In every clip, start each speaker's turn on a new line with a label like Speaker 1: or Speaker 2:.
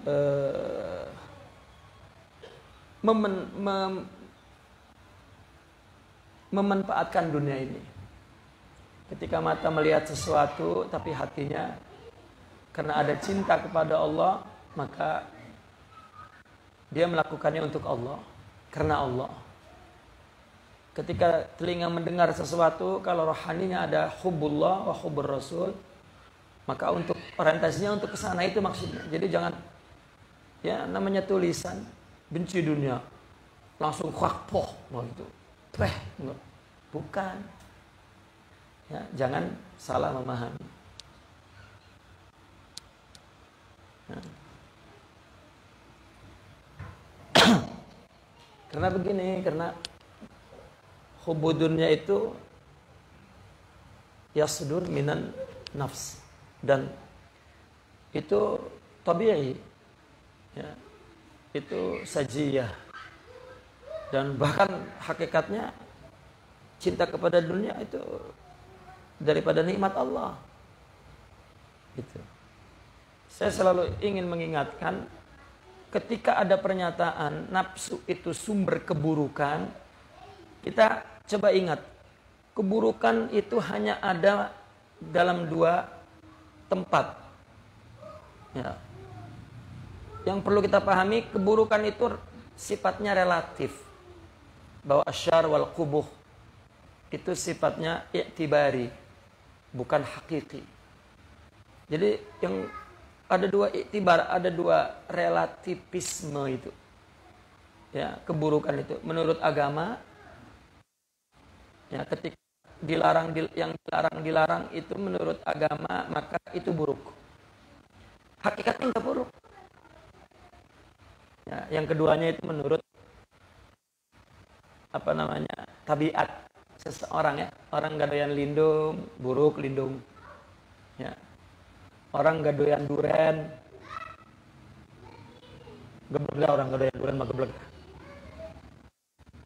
Speaker 1: eh, memen- mem- memanfaatkan dunia ini. Ketika mata melihat sesuatu tapi hatinya karena ada cinta kepada Allah, maka dia melakukannya untuk Allah, karena Allah. Ketika telinga mendengar sesuatu, kalau rohaninya ada hubbullah wa hubbur rasul, maka untuk orientasinya untuk ke sana, itu maksudnya. Jadi jangan, ya namanya tulisan benci dunia langsung khakpoh gitu. Bukan. Ya, jangan salah memahami. Nah. Karena begini, karena hubudunnya itu yasdur minan nafs, dan itu tabi'i, ya, itu sajiyah, dan bahkan hakikatnya cinta kepada dunia itu daripada nikmat Allah. Gitu. Saya selalu ingin mengingatkan, ketika ada pernyataan nafsu itu sumber keburukan, kita coba ingat, keburukan itu hanya ada dalam dua tempat. Ya. Yang perlu kita pahami, keburukan itu sifatnya relatif. Bahwa asyar wal qubuh itu sifatnya i'tibari, bukan hakiki. Jadi yang ada dua i'tibar, ada dua relativisme itu. Ya, keburukan itu menurut agama, ya, ketika yang dilarang itu menurut agama, maka itu buruk. Hakikatnya enggak buruk. Ya, yang keduanya itu menurut tabiat seseorang, ya. Orang gak doyan lindung, buruk lindung. Ya. Orang gak doyan duren, geblek lah, orang gak doyan duren mah geblek.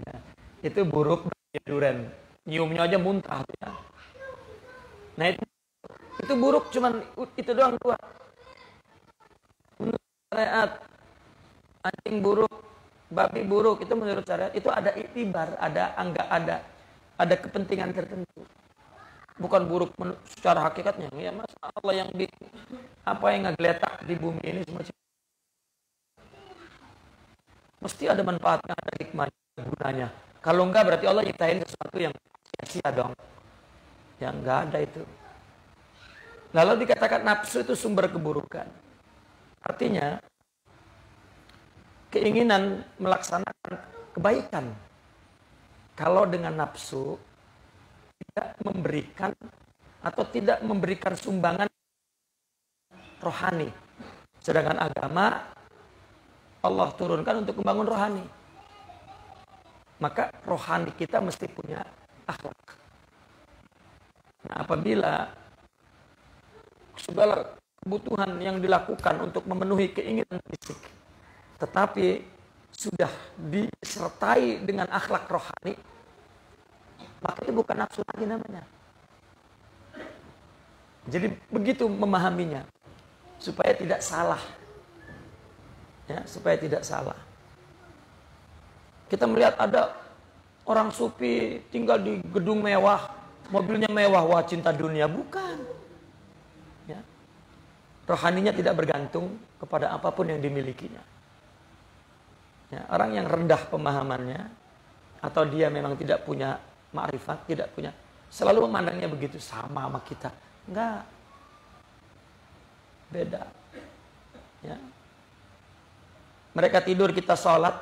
Speaker 1: Ya. Itu buruk duren. Nyiumnya aja muntah, ya. Nah itu buruk, cuman itu doang dua. Menurut syariat, anjing buruk, babi buruk, itu menurut syariat itu ada iktibar, ada kepentingan tertentu. Bukan buruk secara hakikatnya. Ya Mas, Allah yang ngegeletak di bumi ini semua mesti ada manfaatnya, ada hikmahnya, gunanya. Kalau enggak berarti Allah nyiptain sesuatu yang sia-sia dong. Yang enggak ada itu. Lalu dikatakan nafsu itu sumber keburukan. Artinya keinginan melaksanakan kebaikan, kalau dengan nafsu tidak memberikan atau tidak memberikan sumbangan rohani. Sedangkan agama Allah turunkan untuk membangun rohani. Maka rohani kita mesti punya akhlak. Nah, apabila segala kebutuhan yang dilakukan untuk memenuhi keinginan fisik, tetapi sudah disertai dengan akhlak rohani, maka itu bukan nafsu lagi namanya. Jadi begitu memahaminya, supaya tidak salah. Ya, supaya tidak salah. Kita melihat ada orang sufi tinggal di gedung mewah, mobilnya mewah, wah cinta dunia. Bukan. Ya. Rohaninya tidak bergantung kepada apapun yang dimilikinya. Ya, orang yang rendah pemahamannya, atau dia memang tidak punya ma'rifat, tidak punya, selalu memandangnya begitu, sama kita. Enggak. Beda. Ya. Mereka tidur, kita sholat,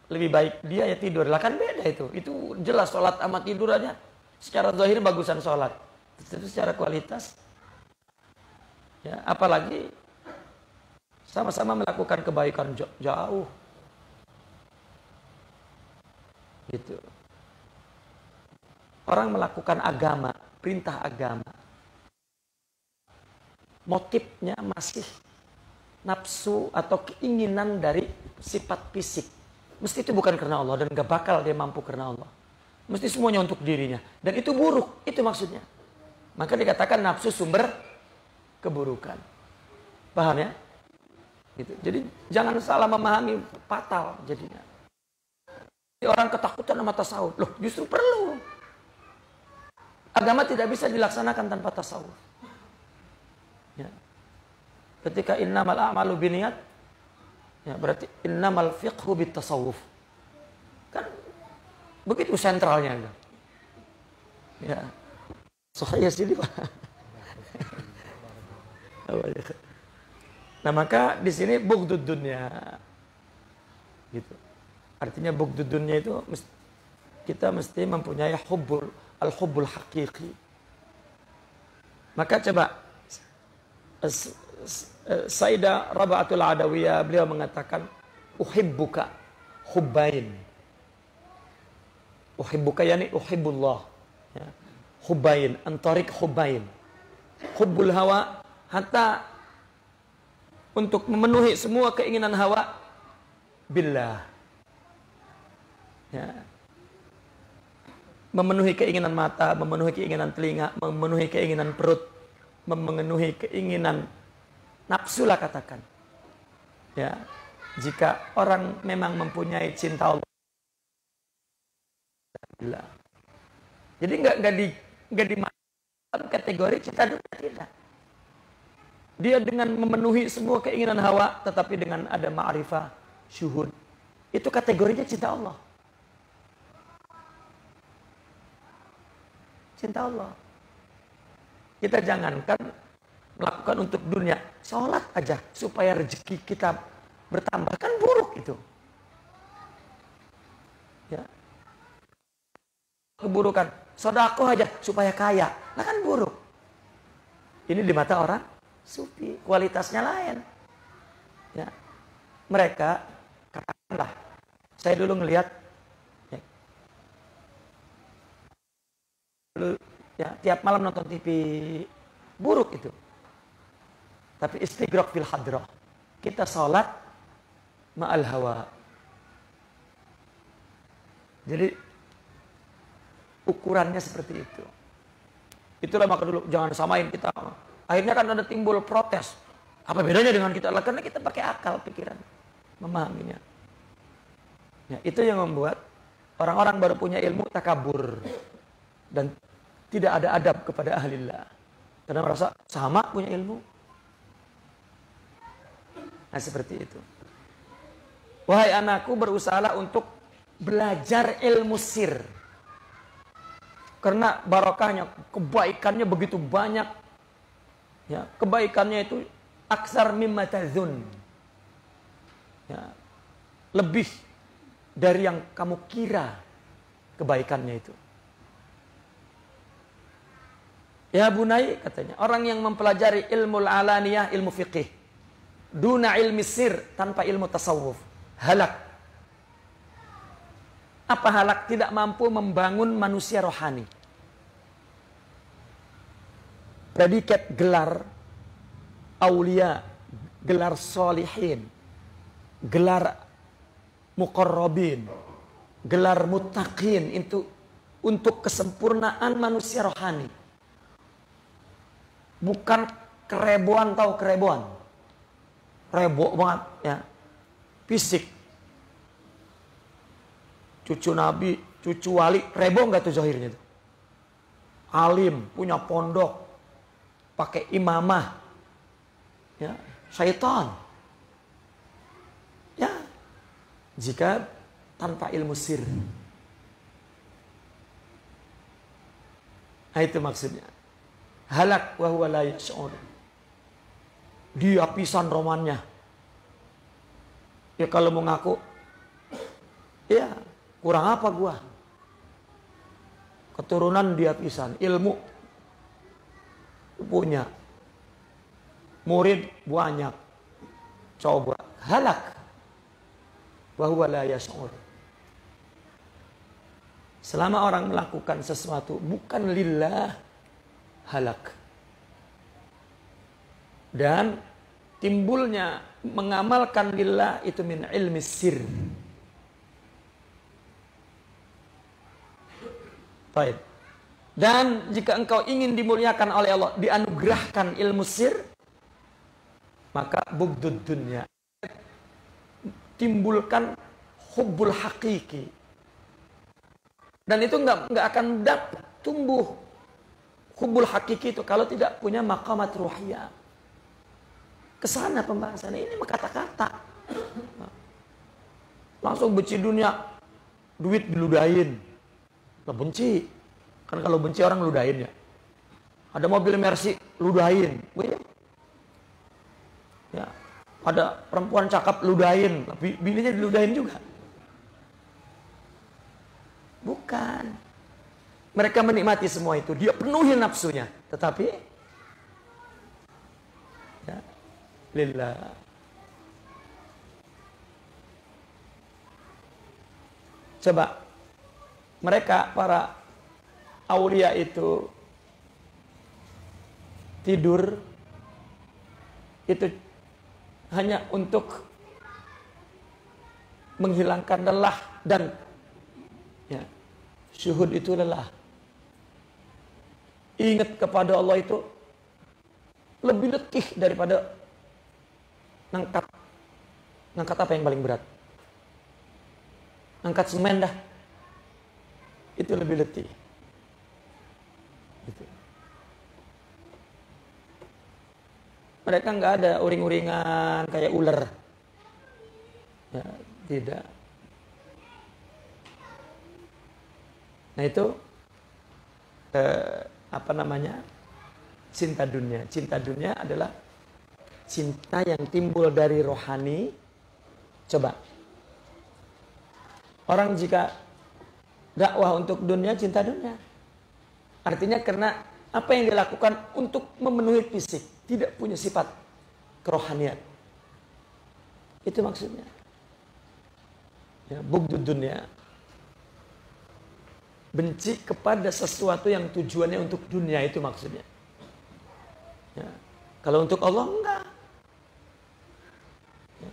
Speaker 1: lebih baik dia ya tidur. Lah kan beda itu. Itu jelas sholat sama tidur aja. Secara zahir bagusan sholat. Itu secara kualitas. Ya, apalagi sama-sama melakukan kebaikan jauh. Gitu. Orang melakukan agama, perintah agama, motifnya masih nafsu atau keinginan dari sifat fisik. Mesti itu bukan karena Allah, dan gak bakal dia mampu karena Allah. Mesti semuanya untuk dirinya, dan itu buruk, itu maksudnya. Maka dikatakan nafsu sumber keburukan. Paham ya? Gitu. Jadi jangan salah memahami, fatal jadinya. Orang ketakutan sama tasawuf. Loh, justru perlu. Agama tidak bisa dilaksanakan tanpa tasawuf. Ya. Ketika innamal a'malu binniyat, ya berarti innamal fiqhu bitasawuf. Kan begitu sentralnya. Ya. Sahih sini Pak. Nah, maka di sini bughdud dunya. Gitu. Artinya bughdud dunya itu kita mesti mempunyai al-hubbul haqiqi. Maka coba Sayyidah Raba'atul Adawiyah beliau mengatakan uhibbuka hubbain. Uhibbuka yani uhibbullah. Ya. Hubbain, antarik hubbain. Hubbul hawa hatta untuk memenuhi semua keinginan hawa billah. Ya. Memenuhi keinginan mata, memenuhi keinginan telinga, memenuhi keinginan perut, memenuhi keinginan nafsu lah katakan. Ya. Jika orang memang mempunyai cinta Allah, billah. Jadi enggak dimasukkan kategori cinta dunia, tidak. Dia dengan memenuhi semua keinginan hawa, tetapi dengan ada ma'rifah, syuhud. Itu kategorinya cinta Allah. Cinta Allah. Kita jangankan melakukan untuk dunia, sholat aja supaya rezeki kita bertambah, kan buruk itu. Ya. Keburukan, sedekah aja supaya kaya, nah kan buruk. Ini di mata orang sufi, kualitasnya lain. Ya. Mereka katakanlah, saya dulu ngelihat ya, tiap malam nonton TV, buruk itu. Tapi istighraq fil hadrah, kita sholat ma'al hawa. Jadi ukurannya seperti itu. Itulah maka dulu jangan samain kita. Akhirnya kan ada timbul protes. Apa bedanya dengan kita? Karena kita pakai akal pikiran memahaminya. Ya, itu yang membuat orang-orang baru punya ilmu takabur dan tidak ada adab kepada ahlillah. Karena merasa sama punya ilmu. Nah, seperti itu. Wahai anakku, berusahalah untuk belajar ilmu sir. Karena barokahnya, kebaikannya begitu banyak. Ya, kebaikannya itu aksar mimma tazun. Ya, lebih dari yang kamu kira kebaikannya itu. Ya bunai, katanya, orang yang mempelajari ilmu alaniyah, ilmu fiqih, duna ilmi sir, tanpa ilmu tasawuf, halak. Apa halak? Tidak mampu membangun manusia rohani. Predikat gelar aulia, gelar solihin, gelar muqarrabin, gelar muttaqin, itu untuk kesempurnaan manusia rohani. Bukan kereboan, tahu kereboan? Rebo banget ya. Fisik. Cucu Nabi, cucu wali, rebo enggak tuh zahirnya tuh? Alim, punya pondok, pakai imamah. Ya, syaitan. Ya. Jika tanpa ilmu sir. Nah, itu maksudnya. Halak wa huwa la yash'ur. Dia pisan romannya. Ya kalau mau ngaku, ya kurang apa gua? Keturunan dia pisan, ilmu punya, murid banyak. Coba halak wa huwa la yash'ur. Selama orang melakukan sesuatu bukan lillah, halak. Dan timbulnya mengamalkan lillah itu min ilmi sir. Baik. Dan jika engkau ingin dimuliakan oleh Allah, dianugerahkan ilmu sir, maka bughdud dunya, timbulkan hubbul hakiki. Dan itu nggak akan tumbuh hubbul hakiki itu kalau tidak punya maqamat ruhiyah. Kesana pembahasannya, ini kata-kata. Langsung benci dunia, duit diludahin. Lah benci. Kan kalau benci orang ludahin ya. Ada mobil Mercy, ludahin. Ya. Ada perempuan cakep, ludahin. Bininya diludahin juga. Bukan. Mereka menikmati semua itu. Dia penuhi nafsunya. Tetapi ya, lillah. Coba mereka para aulia itu tidur itu hanya untuk menghilangkan lelah dan ya, syuhud itu lelah. Ingat kepada Allah itu lebih letih daripada ngangkat apa yang paling berat? Angkat semen dah. Itu lebih letih. Gitu. Mereka nggak ada uring-uringan kayak ular. Ya, tidak. Nah itu apa namanya? Cinta dunia. Cinta dunia adalah cinta yang timbul dari rohani. Coba. Orang jika dakwah untuk dunia, cinta dunia. Artinya karena apa yang dilakukan untuk memenuhi fisik, tidak punya sifat kerohanian. Itu maksudnya. Ya, bugdud dunia. Benci kepada sesuatu yang tujuannya untuk dunia, itu maksudnya. Ya. Kalau untuk Allah, enggak. Ya.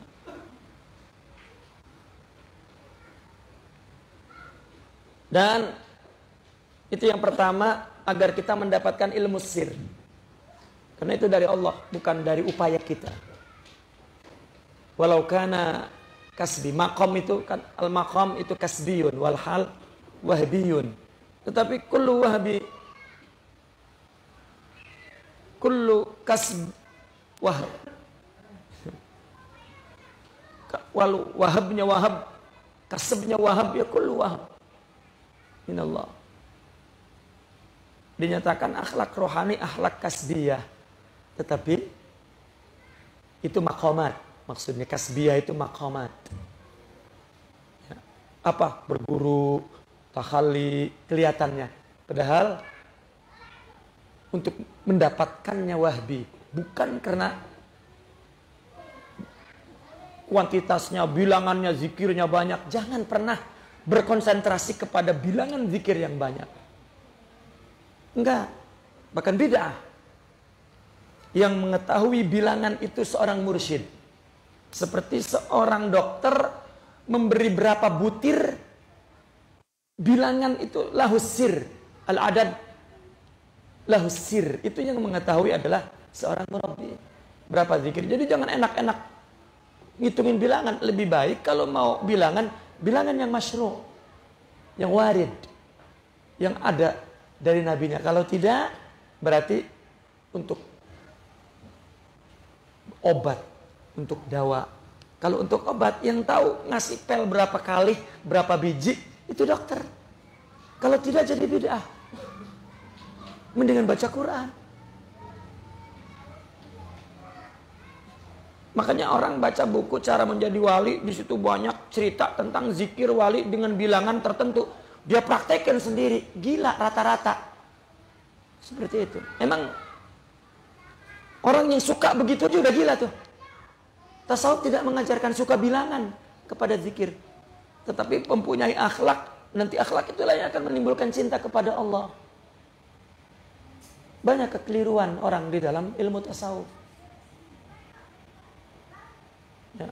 Speaker 1: Dan itu yang pertama, agar kita mendapatkan ilmu sir. Karena itu dari Allah, bukan dari upaya kita. Walau kana kasbi, maqam itu kan, al-maqam itu kasbiyun, wal hal wahbiyun. Tetapi kullu kasb wahab. Walau wahabnya wahab, kasbnya wahab, ya kullu wahab minallah. Dinyatakan akhlak rohani, akhlak kasbiyah. Tetapi itu maqamat. Maksudnya kasbiyah itu maqamat. Ya. Apa? Berguru, takhalli, kelihatannya. Padahal untuk mendapatkannya wahbi. Bukan karena kuantitasnya, bilangannya, zikirnya banyak. Jangan pernah berkonsentrasi kepada bilangan zikir yang banyak. Enggak, bahkan bid'ah. Yang mengetahui bilangan itu seorang mursyid. Seperti seorang dokter memberi berapa butir, bilangan itu lahusir, al-adad lahusir. Itu yang mengetahui adalah seorang murabbi. Berapa zikir. Jadi jangan enak-enak ngitungin bilangan. Lebih baik kalau mau bilangan yang masyru', yang warid, yang ada dari nabinya. Kalau tidak, berarti untuk obat, untuk dawa. Kalau untuk obat, yang tahu ngasih pel berapa kali, berapa biji, itu dokter. Kalau tidak, jadi bid'ah. Mendingan baca Quran. Makanya orang baca buku cara menjadi wali, di situ banyak cerita tentang zikir wali dengan bilangan tertentu. Dia praktekkan sendiri, gila rata-rata. Seperti itu. Emang orang yang suka begitu aja udah gila tuh. Tasawuf tidak mengajarkan suka bilangan kepada zikir. Tetapi mempunyai akhlak. Nanti akhlak itulah yang akan menimbulkan cinta kepada Allah. Banyak kekeliruan orang di dalam ilmu tasawuf. Ya.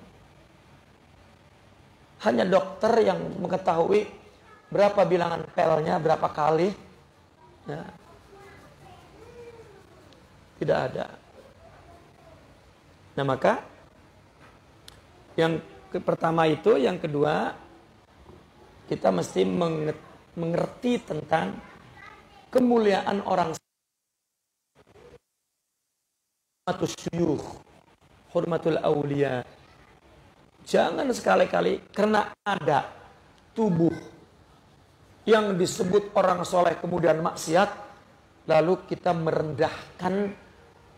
Speaker 1: Hanya dokter yang mengetahui berapa bilangan pelnya, berapa kali. Ya. Tidak ada. Nah maka yang pertama itu, yang kedua kita mesti mengerti tentang kemuliaan orang. Hurmatus syuyukh, hurmatul aulia. Jangan sekali-kali karena ada tubuh yang disebut orang soleh kemudian maksiat, lalu kita merendahkan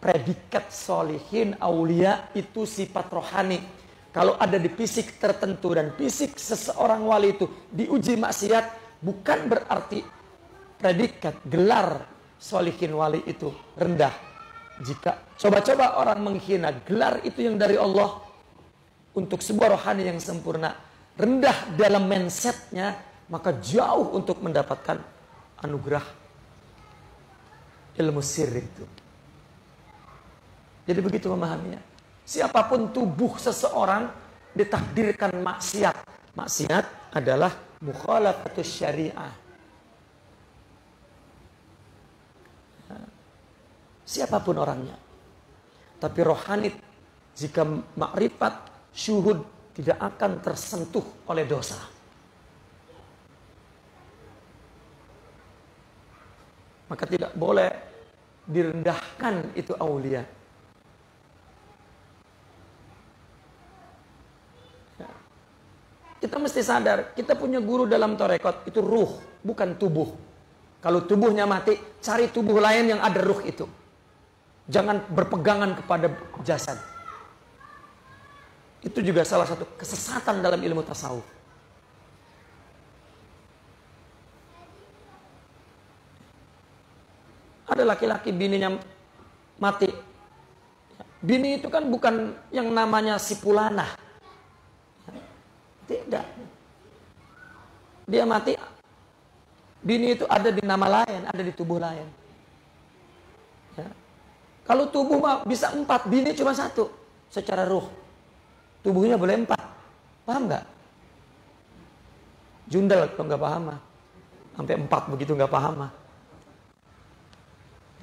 Speaker 1: predikat solihin, aulia itu sifat rohani. Kalau ada di fisik tertentu dan fisik seseorang wali itu diuji maksiat, bukan berarti predikat gelar solihin wali itu rendah. Jika coba-coba orang menghina gelar itu yang dari Allah untuk sebuah rohani yang sempurna, rendah dalam mindsetnya, maka jauh untuk mendapatkan anugerah ilmu sirri itu. Jadi begitu memahaminya. Siapapun tubuh seseorang ditakdirkan maksiat. Maksiat adalah mukhalafatus syariah. Siapapun orangnya. Tapi rohani jika makrifat, syuhud tidak akan tersentuh oleh dosa. Maka tidak boleh direndahkan itu aulia. Kita mesti sadar, kita punya guru dalam tarekat itu ruh, bukan tubuh. Kalau tubuhnya mati, cari tubuh lain yang ada ruh itu. Jangan berpegangan kepada jasad. Itu juga salah satu kesesatan dalam ilmu tasawuf. Ada laki-laki bininya mati. Bini itu kan bukan yang namanya si Pulana. Tidak. Dia mati. Bini itu ada di nama lain, ada di tubuh lain. Ya. Kalau tubuh bisa 4, bini cuma 1 secara ruh. Tubuhnya boleh 4. Paham nggak? Jundal kalau nggak paham mah. Sampai 4 begitu nggak paham mah.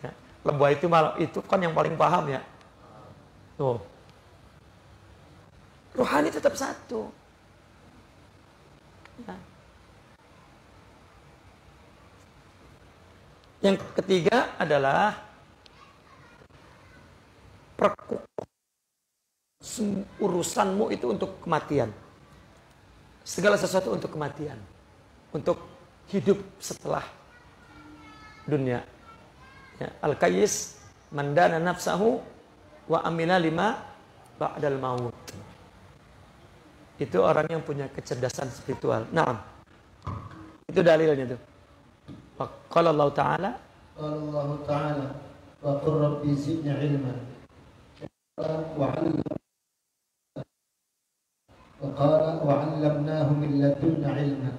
Speaker 1: Ya. Lebah itu malah itu kan yang paling paham ya. Tuh. Rohani tetap 1. Ya. Yang ketiga adalah urusanmu itu untuk kematian. Segala sesuatu untuk kematian. Untuk hidup setelah dunia. Ya. Al-Qayyis mandana nafsahu wa amila lima ba'dal maut. Itu orang yang punya kecerdasan spiritual. Nah, itu dalilnya tuh. Qala Allah Ta'ala.
Speaker 2: Qala Allah Ta'ala wa qur rabbi zidni ilman. وقال وعلمناه من لدنا علما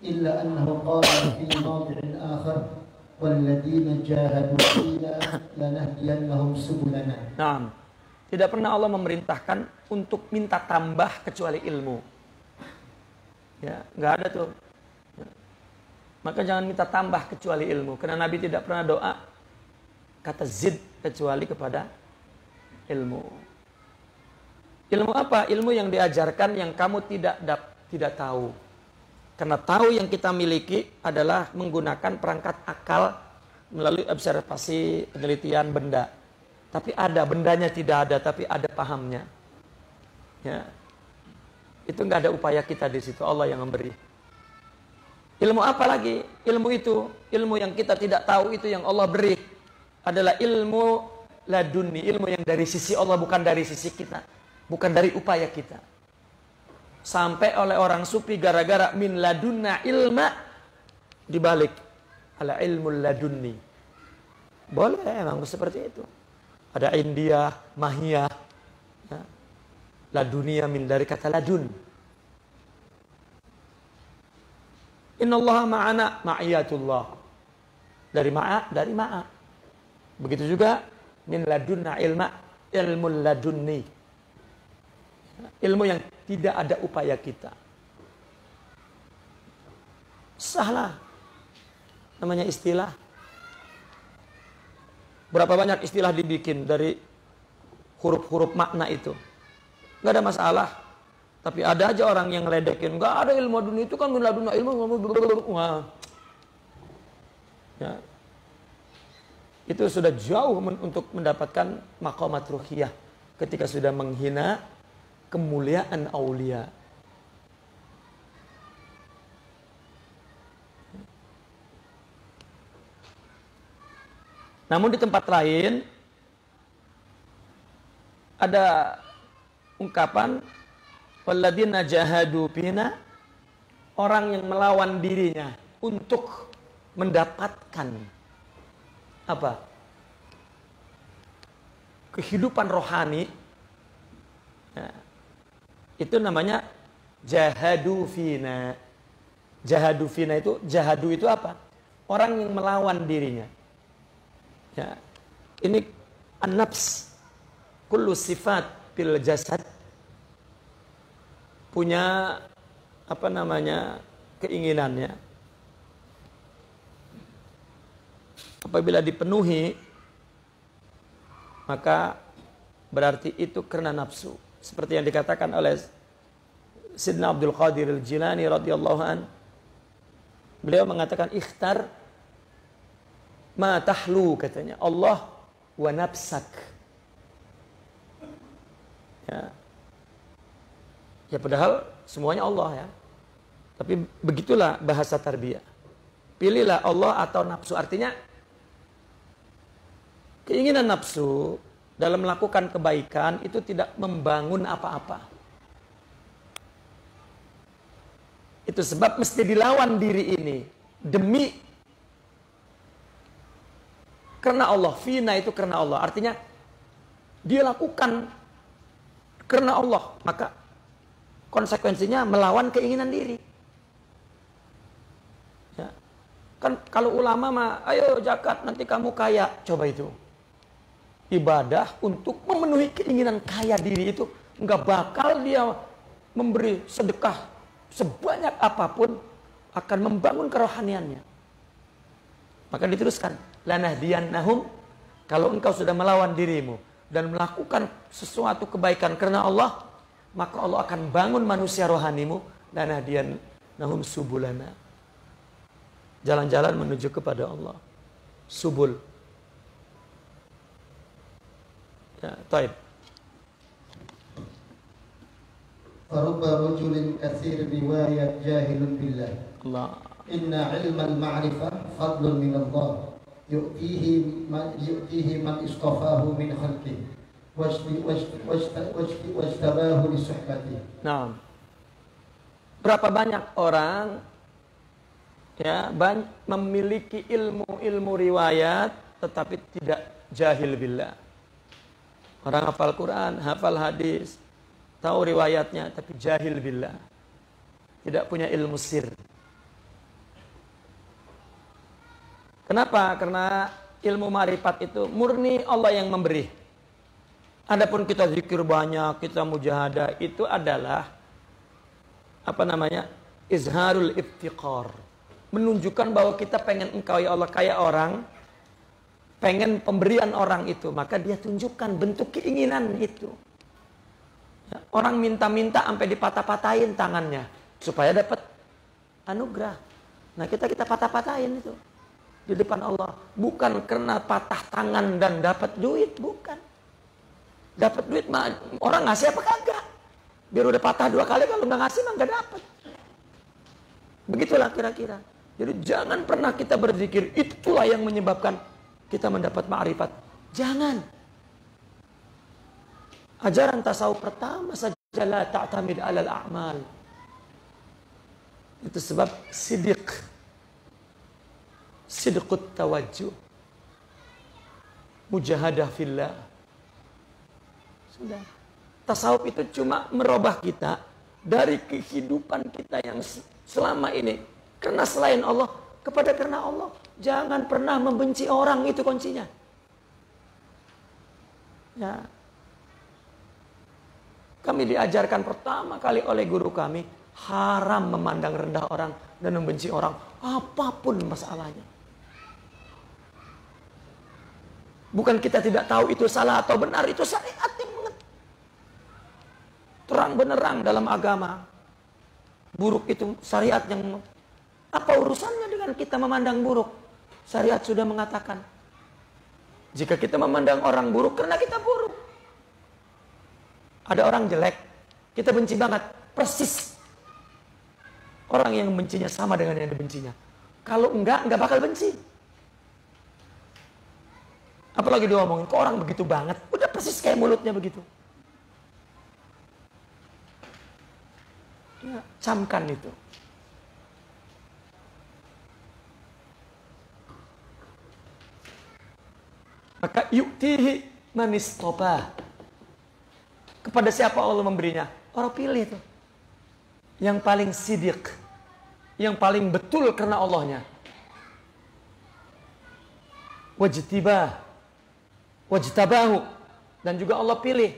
Speaker 2: إلا أنه قال في موضع آخر والذين جاهدوا فينا لنهدينهم سبلنا.
Speaker 1: Naam. Tidak pernah Allah memerintahkan untuk minta tambah kecuali ilmu. Ya, nggak ada tuh. Maka jangan minta tambah kecuali ilmu. Karena Nabi tidak pernah doa kata zid kecuali kepada ilmu. Ilmu apa? Ilmu yang diajarkan yang kamu tidak tahu. Karena tahu yang kita miliki adalah menggunakan perangkat akal melalui observasi penelitian benda. Tapi ada, bendanya tidak ada, tapi ada pahamnya. Ya. Itu nggak ada upaya kita di situ, Allah yang memberi. Ilmu apa lagi? Ilmu itu, ilmu yang kita tidak tahu itu yang Allah beri adalah ilmu laduni, ilmu yang dari sisi Allah, bukan dari sisi kita. Bukan dari upaya kita. Sampai oleh orang sufi gara-gara min ladunna ilma dibalik ala ilmu ladunni. Boleh emang seperti itu. Ada India, Mahia, ya. Ladunia min dari kata ladun. Innallaha ma'ana ma'iyatullah. Dari ma'a. Begitu juga min ladunna ilma, ilmu ladunni. Ilmu yang tidak ada upaya kita. Salah. Namanya istilah. Berapa banyak istilah dibikin dari huruf-huruf makna itu. Nggak ada masalah. Tapi ada aja orang yang ngeledekin, nggak ada ilmu dunia itu kan dunia ilmu. Wah. Ya. Itu sudah jauh untuk mendapatkan maqamat ruhiyah ketika sudah menghina kemuliaan aulia. Namun di tempat lain ada ungkapan walladzina jahadu fina, orang yang melawan dirinya untuk mendapatkan apa? Kehidupan rohani. Ya. Itu namanya jahadu fina. Jahadu fina itu, jahadu itu apa? Orang yang melawan dirinya. Ya. Ini an-nafs, kullu sifat fil jasad, punya apa namanya keinginannya. Apabila dipenuhi, maka berarti itu karena nafsu. Seperti yang dikatakan oleh Sidna Abdul Qadir Al-Jilani radhiyallahu an. Beliau mengatakan ikhtar ma tahlu, katanya Allah wa nafsak. Ya padahal semuanya Allah ya. Tapi begitulah bahasa tarbiyah. Pilihlah Allah atau nafsu. Artinya keinginan nafsu dalam melakukan kebaikan itu tidak membangun apa-apa. Itu sebab mesti dilawan diri ini demi karena Allah. Fina itu karena Allah. Artinya dia lakukan karena Allah. Maka konsekuensinya melawan keinginan diri. Ya. Kan kalau ulama mah, ayo zakat nanti kamu kaya. Coba itu. Ibadah untuk memenuhi keinginan kaya diri itu nggak bakal dia memberi sedekah sebanyak apapun akan membangun kerohaniannya. Maka diteruskan, lanahdiyannahum, kalau engkau sudah melawan dirimu dan melakukan sesuatu kebaikan karena Allah, maka Allah akan bangun manusia rohanimu, lanahdiyannahum subulana. Jalan-jalan menuju kepada Allah. Subul. Ya, taib.
Speaker 2: Farubba rajulin katsir riwayat jahilun billah.
Speaker 1: Allah.
Speaker 2: Inna ilmal ma'rifah fadlun min Allah. Yu'tihi man istafahu min khalqihi wajtabahu li suhbatihi.
Speaker 1: Nah, berapa banyak orang ya memiliki ilmu riwayat tetapi tidak jahil billah. Orang hafal Quran, hafal hadis, tahu riwayatnya tapi jahil billah. Tidak punya ilmu sir. Kenapa? Karena ilmu ma'rifat itu murni Allah yang memberi. Adapun kita zikir banyak, kita mujahadah, itu adalah apa namanya? Izharul iftiqar. Menunjukkan bahwa kita pengen engkau ya Allah kayak orang, pengen pemberian orang itu, maka dia tunjukkan bentuk keinginan itu. Ya, orang minta-minta sampai dipatah-patahin tangannya supaya dapat anugerah. Nah kita patah-patahin itu di depan Allah, bukan karena patah tangan dan dapat duit, bukan. Dapat duit mah orang ngasih apa kagak? Biar udah patah 2 kali, kalau nggak ngasih mah nggak dapat. Begitulah kira-kira. Jadi jangan pernah kita berzikir itulah yang menyebabkan kita mendapat ma'rifat. Jangan. Ajaran tasawuf pertama saja la ta'tamid 'alal a'mal. Itu sebab sidqut tawajjuh. Mujahadah fillah. Sudah. Tasawuf itu cuma merubah kita dari kehidupan kita yang selama ini karena selain Allah kepada karena Allah. Jangan pernah membenci orang, itu kuncinya. Ya. Kami diajarkan pertama kali oleh guru kami, haram memandang rendah orang dan membenci orang, apapun masalahnya. Bukan kita tidak tahu itu salah atau benar, itu syariat yang terang benerang dalam agama. Buruk itu syariat yang apa urusannya dengan kita memandang buruk? Syariat sudah mengatakan jika kita memandang orang buruk karena kita buruk. Ada orang jelek, kita benci banget, persis. Orang yang bencinya sama dengan yang dibencinya. Kalau enggak bakal benci. Apalagi dia ngomongin, kok orang begitu banget? Udah persis kayak mulutnya begitu. Ya, camkan itu. Maka yu'tihi manistobah. Kepada siapa Allah memberinya? Orang pilih itu. Yang paling sidik. Yang paling betul karena Allahnya. Wajtabahu. Dan juga Allah pilih.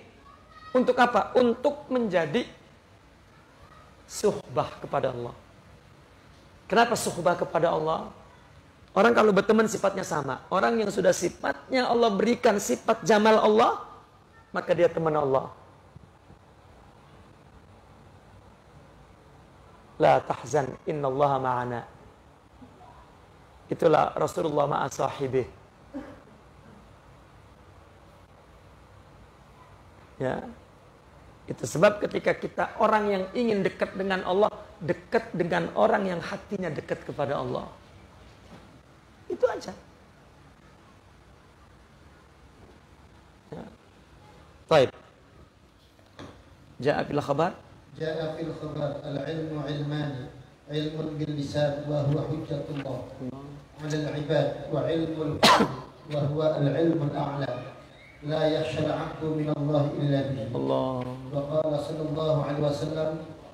Speaker 1: Untuk apa? Untuk menjadi suhbah kepada Allah. Kenapa suhbah kepada Allah? Orang kalau berteman sifatnya sama. Orang yang sudah sifatnya Allah berikan sifat jamal Allah, maka dia teman Allah. La tahzan innallaha ma'ana. Itulah Rasulullah ma'a sahibih. Ya. Itu sebab ketika kita orang yang ingin dekat dengan Allah, dekat dengan orang yang hatinya dekat kepada Allah. Itu aja. Ya. Baik. Ja'a fil khabar.
Speaker 2: Ja'a fil khabar al-ilmu ilmani, ilmun bil lisan wa huwa hujjatullah 'ala al-'ibad wa ilmul qalbi wa huwa al-'ilmu al-a'la. La yakhsha al-'abdu min Allah illa bihi. Allah. Wa qala sallallahu alaihi wasallam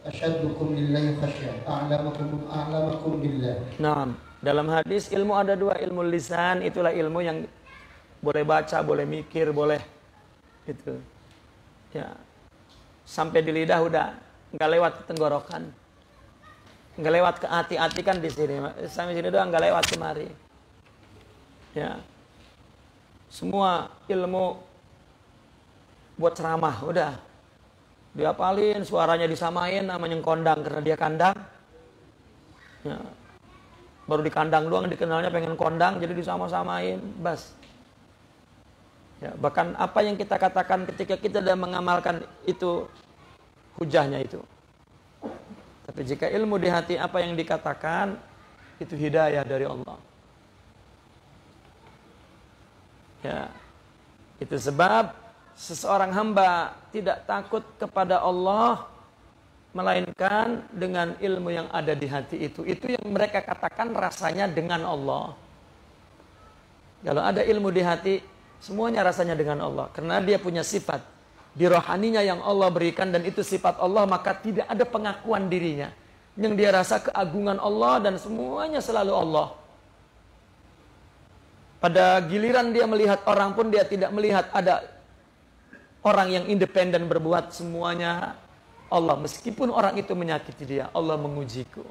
Speaker 2: ashaddukum lillahi khasyah a'lamakum billah.
Speaker 1: Naam. Dalam hadis ilmu ada dua, ilmu lisan itulah ilmu yang boleh baca, boleh mikir, boleh itu. Ya. Sampai di lidah udah enggak lewat ke tenggorokan. Enggak lewat ke hati-hati kan di sini. Sampai sini doang enggak lewat kemari. Ya. Semua ilmu buat ceramah udah. Diapalin, suaranya disamain, namanya kondang karena dia kandang. Ya. Baru di kandang doang dikenalnya pengen kondang, jadi disama-samain, bas. Ya, bahkan apa yang kita katakan ketika kita sudah mengamalkan itu hujahnya itu. Tapi jika ilmu di hati apa yang dikatakan itu hidayah dari Allah. Ya. Itu sebab seseorang hamba tidak takut kepada Allah melainkan dengan ilmu yang ada di hati itu. Itu yang mereka katakan rasanya dengan Allah. Kalau ada ilmu di hati, semuanya rasanya dengan Allah. Karena dia punya sifat di rohaninya yang Allah berikan dan itu sifat Allah, maka tidak ada pengakuan dirinya. Yang dia rasa keagungan Allah dan semuanya selalu Allah. Pada giliran dia melihat orang pun dia tidak melihat ada orang yang independen berbuat, semuanya Allah. Meskipun orang itu menyakiti dia, Allah mengujiku.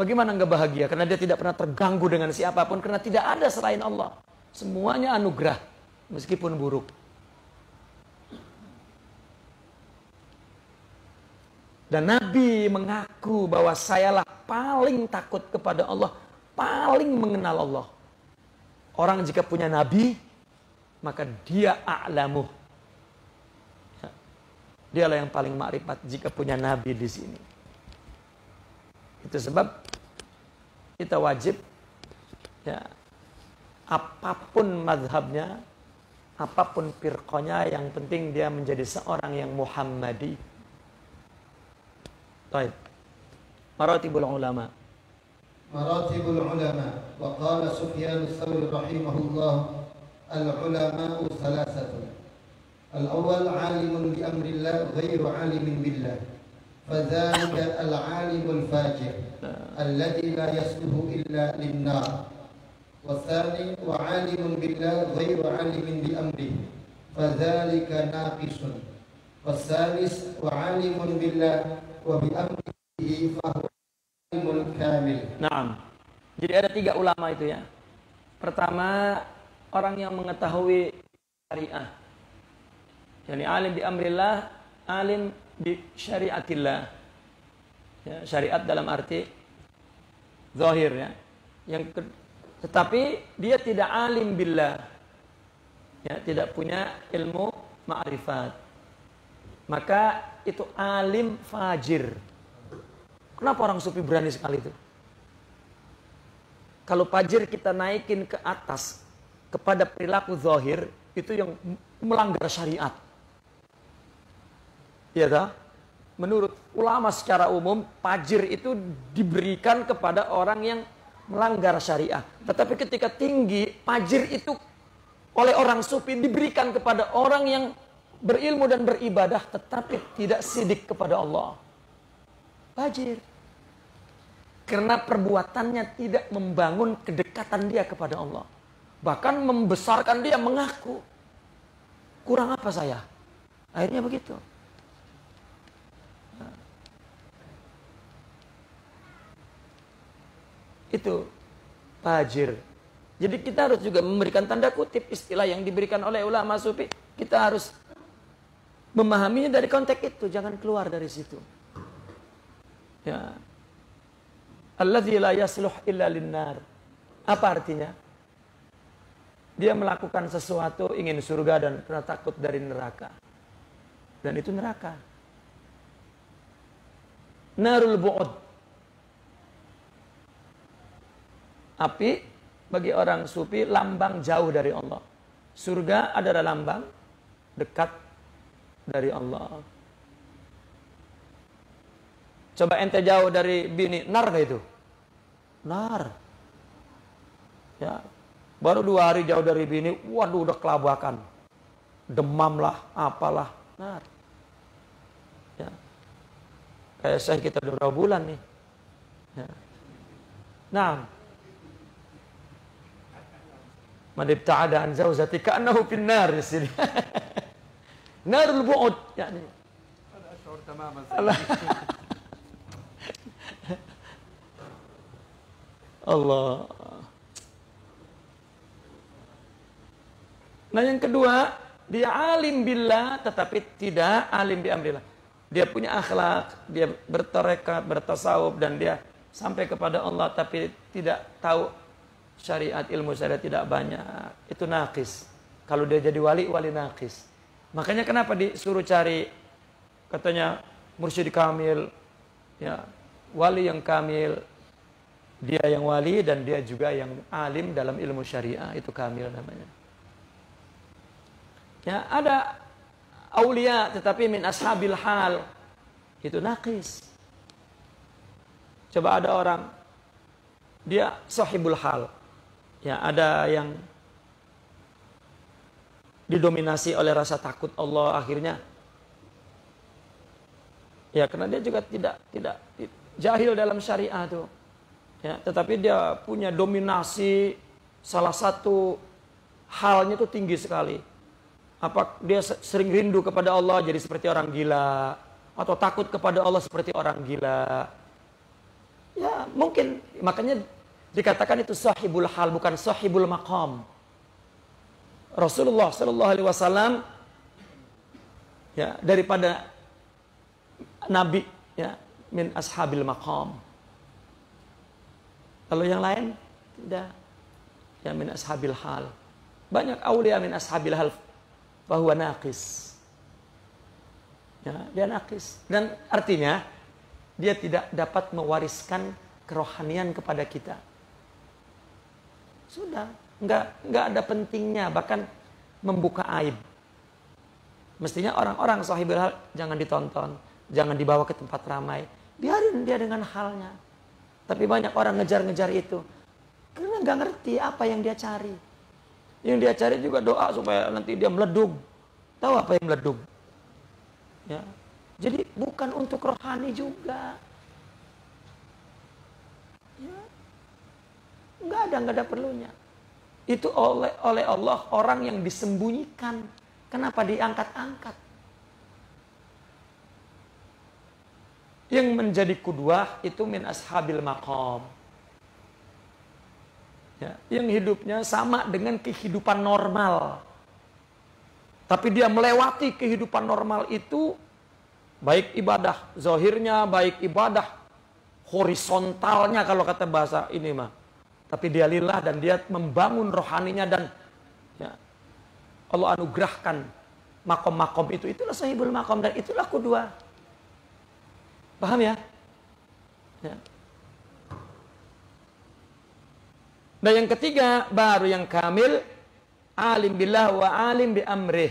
Speaker 1: Bagaimana enggak bahagia? Karena dia tidak pernah terganggu dengan siapapun, karena tidak ada selain Allah. Semuanya anugerah, meskipun buruk. Dan Nabi mengaku bahwa sayalah paling takut kepada Allah, paling mengenal Allah. Orang jika punya Nabi, maka dia a'lamuh. Dialah yang paling makrifat jika punya Nabi di sini. Itu sebab kita wajib ya, apapun mazhabnya, apapun firqahnya, yang penting dia menjadi seorang yang Muhammadi. Baik. Maratibul ulama.
Speaker 2: Maratibul ulama. Wa qala Sufyan ats-Tsauri rahimahullah, al-ulama'u thalathah. Al-awwal 'alimun bi amrillah ghairu 'alimin billah. Fadzalika al-'alimul fajir alladhi la yasluhu illa lin-nar. Watsani wa 'alimun billah ghairu 'alimin bi amrihi. Fadzalika naqisun. Wasalis wa 'alimun billah wa bi amrihi fa huwa 'alimul kamil.
Speaker 1: Naam. Jadi ada 3 ulama itu ya. Pertama, orang yang mengetahui syariah. Yani alim bi amrillah, alim bi syariatillah. Ya, syariat dalam arti zahir ya. Tetapi dia tidak alim billah. Ya, tidak punya ilmu ma'rifat. Maka itu alim fajir. Kenapa orang sufi berani sekali itu? Kalau fajir kita naikin ke atas kepada perilaku zahir, itu yang melanggar syariat. Iya tak? Menurut ulama secara umum, fajir itu diberikan kepada orang yang melanggar syariah. Tetapi ketika tinggi, fajir itu oleh orang sufi diberikan kepada orang yang berilmu dan beribadah, tetapi tidak sidik kepada Allah. Fajir. Karena perbuatannya tidak membangun kedekatan dia kepada Allah. Bahkan membesarkan dia, mengaku. Kurang apa saya? Akhirnya begitu. Nah. Itu fajir. Jadi kita harus juga memberikan tanda kutip istilah yang diberikan oleh ulama sufi. Kita harus memahaminya dari konteks itu. Jangan keluar dari situ. Ya. Alladzi la yasluh illa linnar. Apa artinya? Dia melakukan sesuatu ingin surga dan karena takut dari neraka. Dan itu neraka. Narul bu'ud. Api bagi orang sufi lambang jauh dari Allah. Surga adalah lambang dekat dari Allah. Coba ente jauh dari bini, nar gak itu? Nar. Ya, baru 2 hari jauh dari bini, waduh udah kelabakan. Demam lah, apalah, nar. Ya. Kayak saya kita udah berapa bulan nih. Ya. Nah. Man ibta'ada an zawjati ka'annahu fin nar di sini. Narul bu'ud, yani. Ada syuur tamaman. Allah. Nah yang kedua, dia alim billah tetapi tidak alim bi amrillah. Dia punya akhlak, dia bertarekat, bertasawuf dan dia sampai kepada Allah tapi tidak tahu syariat, ilmu syariat tidak banyak. Itu naqis. Kalau dia jadi wali, wali naqis. Makanya kenapa disuruh cari katanya mursyid kamil, ya, wali yang kamil. Dia yang wali dan dia juga yang alim dalam ilmu syariah, itu kamil namanya. Ya, ada aulia tetapi min ashabil hal, itu naqis. Coba ada orang dia sahibul hal. Ya, ada yang didominasi oleh rasa takut Allah akhirnya. Ya, karena dia juga tidak jahil dalam syariah tuh. Ya, tetapi dia punya dominasi salah satu halnya itu tinggi sekali. Apa dia sering rindu kepada Allah jadi seperti orang gila atau takut kepada Allah seperti orang gila. Ya, mungkin makanya dikatakan itu sahibul hal bukan sahibul maqam. Rasulullah sallallahu alaihi wasallam ya daripada nabi ya min ashabil maqam. Kalau yang lain tidak. Ya min ashabil hal. Banyak aulia min ashabil hal bahwa naqis. Ya, dia naqis dan artinya dia tidak dapat mewariskan kerohanian kepada kita. Sudah, enggak ada pentingnya bahkan membuka aib. Mestinya orang-orang sahibul hal jangan ditonton, jangan dibawa ke tempat ramai. Biarin dia dengan halnya. Tapi banyak orang ngejar-ngejar itu. Karena nggak ngerti apa yang dia cari. Yang dia cari juga doa supaya nanti dia meledung. Tahu apa yang meledung? Ya. Jadi bukan untuk rohani juga. Ya. Nggak ada perlunya. Itu oleh Allah orang yang disembunyikan. Kenapa diangkat-angkat? Yang menjadi qudwah itu min ashabil maqam. Ya, yang hidupnya sama dengan kehidupan normal. Tapi dia melewati kehidupan normal itu, baik ibadah zahirnya, baik ibadah horizontalnya kalau kata bahasa ini mah. Tapi dia lillah dan dia membangun rohaninya dan ya, Allah anugerahkan makom-makom itu. Itulah sahibul makom dan itulah qudwah. Paham ya? Ya. Dan yang ketiga baru yang kamil, alim billah wa alim bi amrih.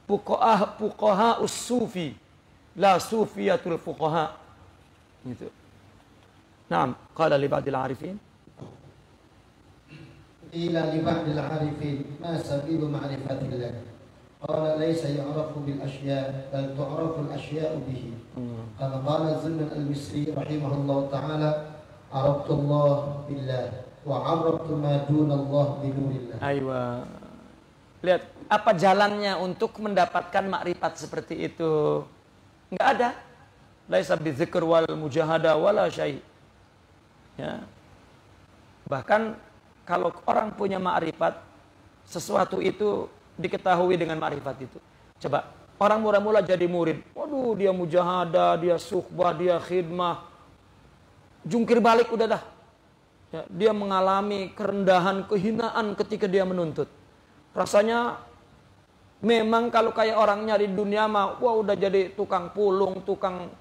Speaker 1: Fuqaha us-sufi, la sufiyatul fuqaha. Gitu. Naam, qala li ba'dil arifin.
Speaker 2: Ila li ba'dil arifin ma sabilu ma'rifatillah. Qala laysa yu'rafu bil asya' bal tu'rafu al asya'u bihi. Kama qala Zulman al-Misri rahimahullah ta'ala, arabtu Allah billah wa arabtu ma duna Allah binurillah.
Speaker 1: Aywa. Lihat, apa jalannya untuk mendapatkan makrifat seperti itu? Enggak ada. Laisa bidzikr wal mujahada wala syai'. Ya. Bahkan kalau orang punya makrifat, sesuatu itu diketahui dengan makrifat itu. Coba, orang mula-mula jadi murid. Waduh, dia mujahadah, dia suhbah, dia khidmah. Jungkir balik udah dah. Ya, dia mengalami kerendahan, kehinaan ketika dia menuntut. Rasanya memang kalau kayak orang nyari dunia mah, wah udah jadi tukang pulung, tukang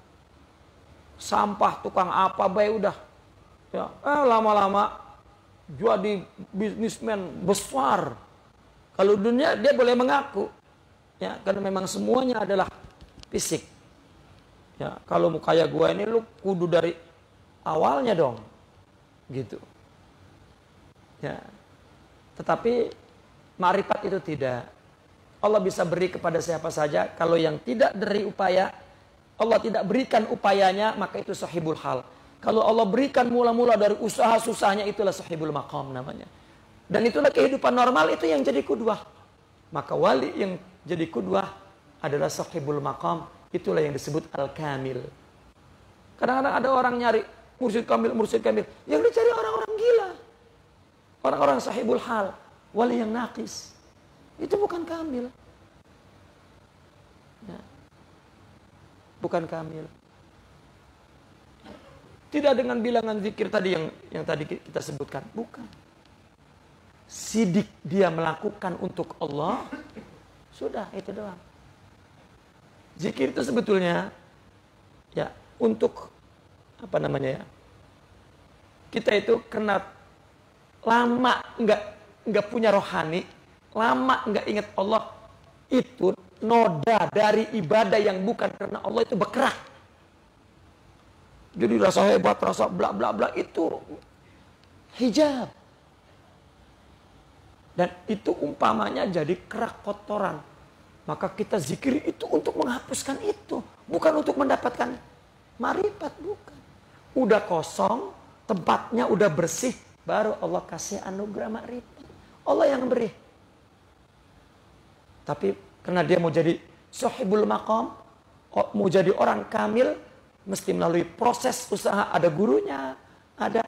Speaker 1: sampah, tukang apa, baik udah. Ya, lama-lama jadi bisnismen besar. Kalau dunia dia boleh mengaku, ya karena memang semuanya adalah fisik. Ya, kalau mau kayak gua ini lu kudu dari awalnya dong, gitu. Ya, tetapi ma'rifat itu tidak. Allah bisa beri kepada siapa saja. Kalau yang tidak dari upaya, Allah tidak berikan upayanya, maka itu sahibul hal. Kalau Allah berikan mula-mula dari usaha susahnya, itulah sahibul maqam namanya. Dan itulah kehidupan normal, itu yang jadi qudwah. Maka wali yang jadi qudwah adalah sahibul maqam. Itulah yang disebut al-kamil. Kadang-kadang ada orang nyari mursyid kamil. Yang dicari orang-orang gila. Orang-orang sahibul hal. Wali yang naqis. Itu bukan kamil. Ya. Bukan kamil. Tidak dengan bilangan zikir tadi yang tadi kita sebutkan. Bukan. Sidik dia melakukan untuk Allah, sudah itu doang. Zikir itu sebetulnya ya untuk apa namanya ya? Kita itu karena lama nggak punya rohani, lama nggak ingat Allah, itu noda dari ibadah yang bukan karena Allah itu bergerak. Jadi rasa hebat, rasa bla bla bla itu hijab. Dan itu umpamanya jadi kerak kotoran. Maka kita zikir itu untuk menghapuskan itu. Bukan untuk mendapatkan marifat, bukan. Udah kosong, tempatnya udah bersih, baru Allah kasih anugerah marifat. Allah yang beri. Tapi karena dia mau jadi sahibul maqam, mau jadi orang kamil, mesti melalui proses usaha. Ada gurunya, ada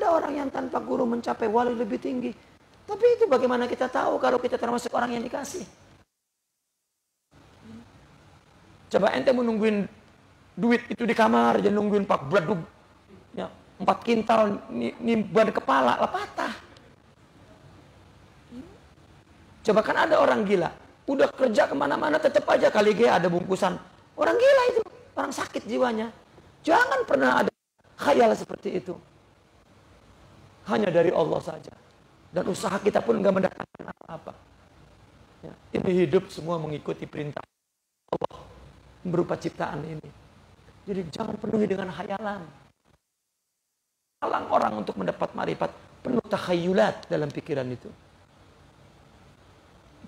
Speaker 1: orang yang tanpa guru mencapai wali lebih tinggi. Tapi itu bagaimana kita tahu kalau kita termasuk orang yang dikasih? Coba ente menungguin duit itu di kamar, jangan nungguin pak bladug. Ya, 4 kintal ban kepala lah patah. Coba kan ada orang gila. Udah kerja kemana-mana tetap aja kali dia ada bungkusan. Orang gila itu, orang sakit jiwanya. Jangan pernah ada khayal seperti itu. Hanya dari Allah saja. Dan usaha kita pun nggak mendatangkan apa-apa. Ya, ini hidup semua mengikuti perintah Allah berupa ciptaan ini. Jadi jangan penuhi dengan khayalan. Halang orang untuk mendapat marifat, penuh takhayulat dalam pikiran itu.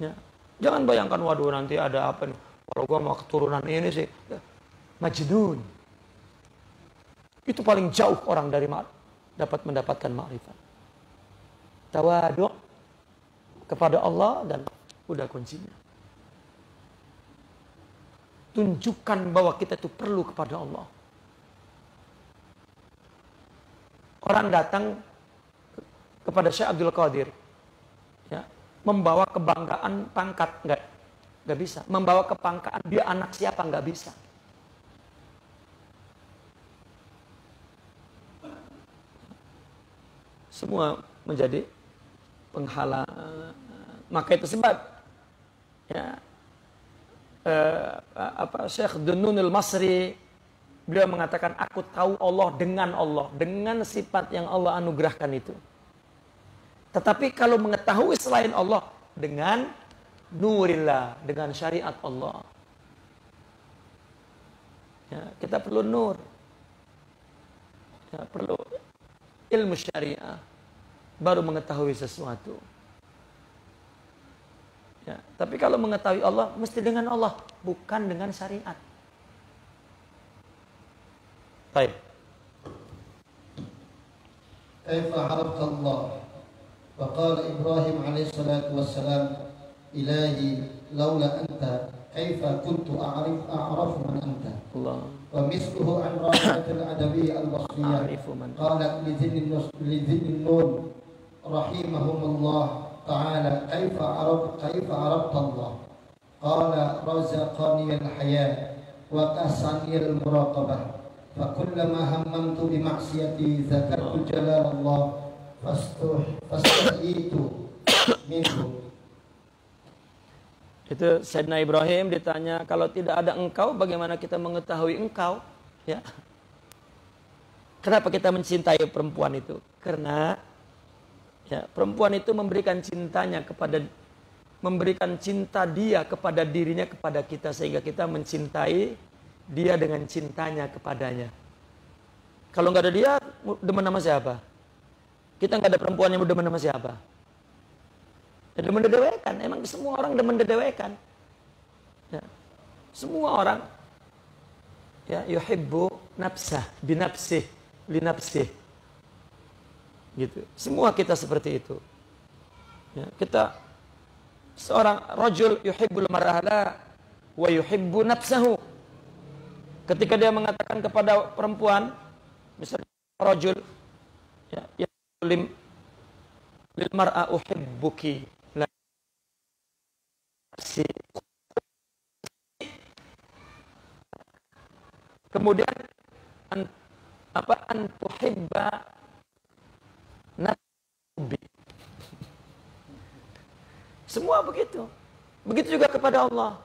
Speaker 1: Ya, jangan bayangkan waduh nanti ada apa nih. Kalau gua mau keturunan ini sih, ya, majnun. Itu paling jauh orang dari dapat mendapatkan makrifat. Tawaduk kepada Allah dan udah kuncinya. Tunjukkan bahwa kita itu perlu kepada Allah. Orang datang kepada Syekh Abdul Qadir. Ya, membawa kebanggaan pangkat, nggak bisa. Membawa kebanggaan dia anak siapa, nggak bisa. Semua menjadi penghalang. Maka itu sebab ya, Syekh Dunnunul Masri beliau mengatakan, aku tahu Allah dengan sifat yang Allah anugerahkan itu. Tetapi kalau mengetahui selain Allah dengan nurillah, dengan syariat Allah, ya, kita perlu nur, ya, perlu ilmu syariah baru mengetahui sesuatu. Ya, tapi kalau mengetahui Allah mesti dengan Allah, bukan dengan syariat. Baik.
Speaker 2: Kaifa arafta Allah? Wa qala Ibrahim alaihi salatu wassalam, Ilahi laula anta kaifa kuntu a'rafu man anta.
Speaker 1: Allah.
Speaker 2: Wa misluhu an Rabi'at al-Adawi al-Basriyah qalat li Dhin Nun rahimahumullah تعالى كيف عرفت الله قال رزقني الحياة وكسني المراقبة فكلما هممت بمعصيتي ذكرت جلال الله فاستحييت منه.
Speaker 1: Itu Sayyidina Ibrahim ditanya, kalau tidak ada engkau bagaimana kita mengetahui engkau, ya? Kenapa kita mencintai perempuan itu? Karena ya, perempuan itu memberikan cinta dia kepada dirinya, kepada kita, sehingga kita mencintai dia dengan cintanya kepadanya. Kalau nggak ada dia, demen sama siapa? Kita nggak ada perempuan yang demen sama siapa? Ya, demen dedewekan. Emang semua orang demen dedewekan. Ya, semua orang ya yuhibbu nafsah binafsih linafsih. Gitu. Semua kita seperti itu. Ya, kita seorang rajul yuhibbul mar'ala wa yuhibbu nafsahu. Ketika dia mengatakan kepada perempuan, misalnya rajul, ya lil mar'a uhibbuki la nafsi. Kemudian an tuhibba nabi. Semua begitu. Begitu juga kepada Allah.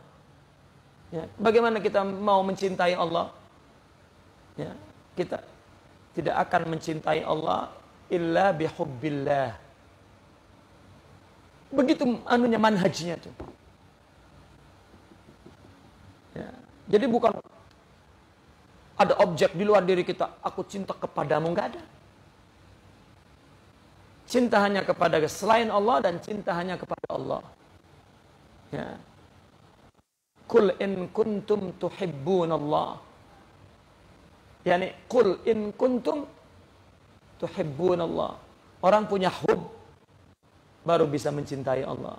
Speaker 1: Ya, bagaimana kita mau mencintai Allah? Ya, kita tidak akan mencintai Allah illa bihubbillah. Begitu anunya, manhajnya tuh. Ya, jadi bukan ada objek di luar diri kita, aku cinta kepadamu, enggak ada. Cinta hanya kepada selain Allah dan cinta hanya kepada Allah. Ya. Qul in kuntum tuhibbunallah. Yani qul in kuntum tuhibbunallah. Orang punya hub baru bisa mencintai Allah.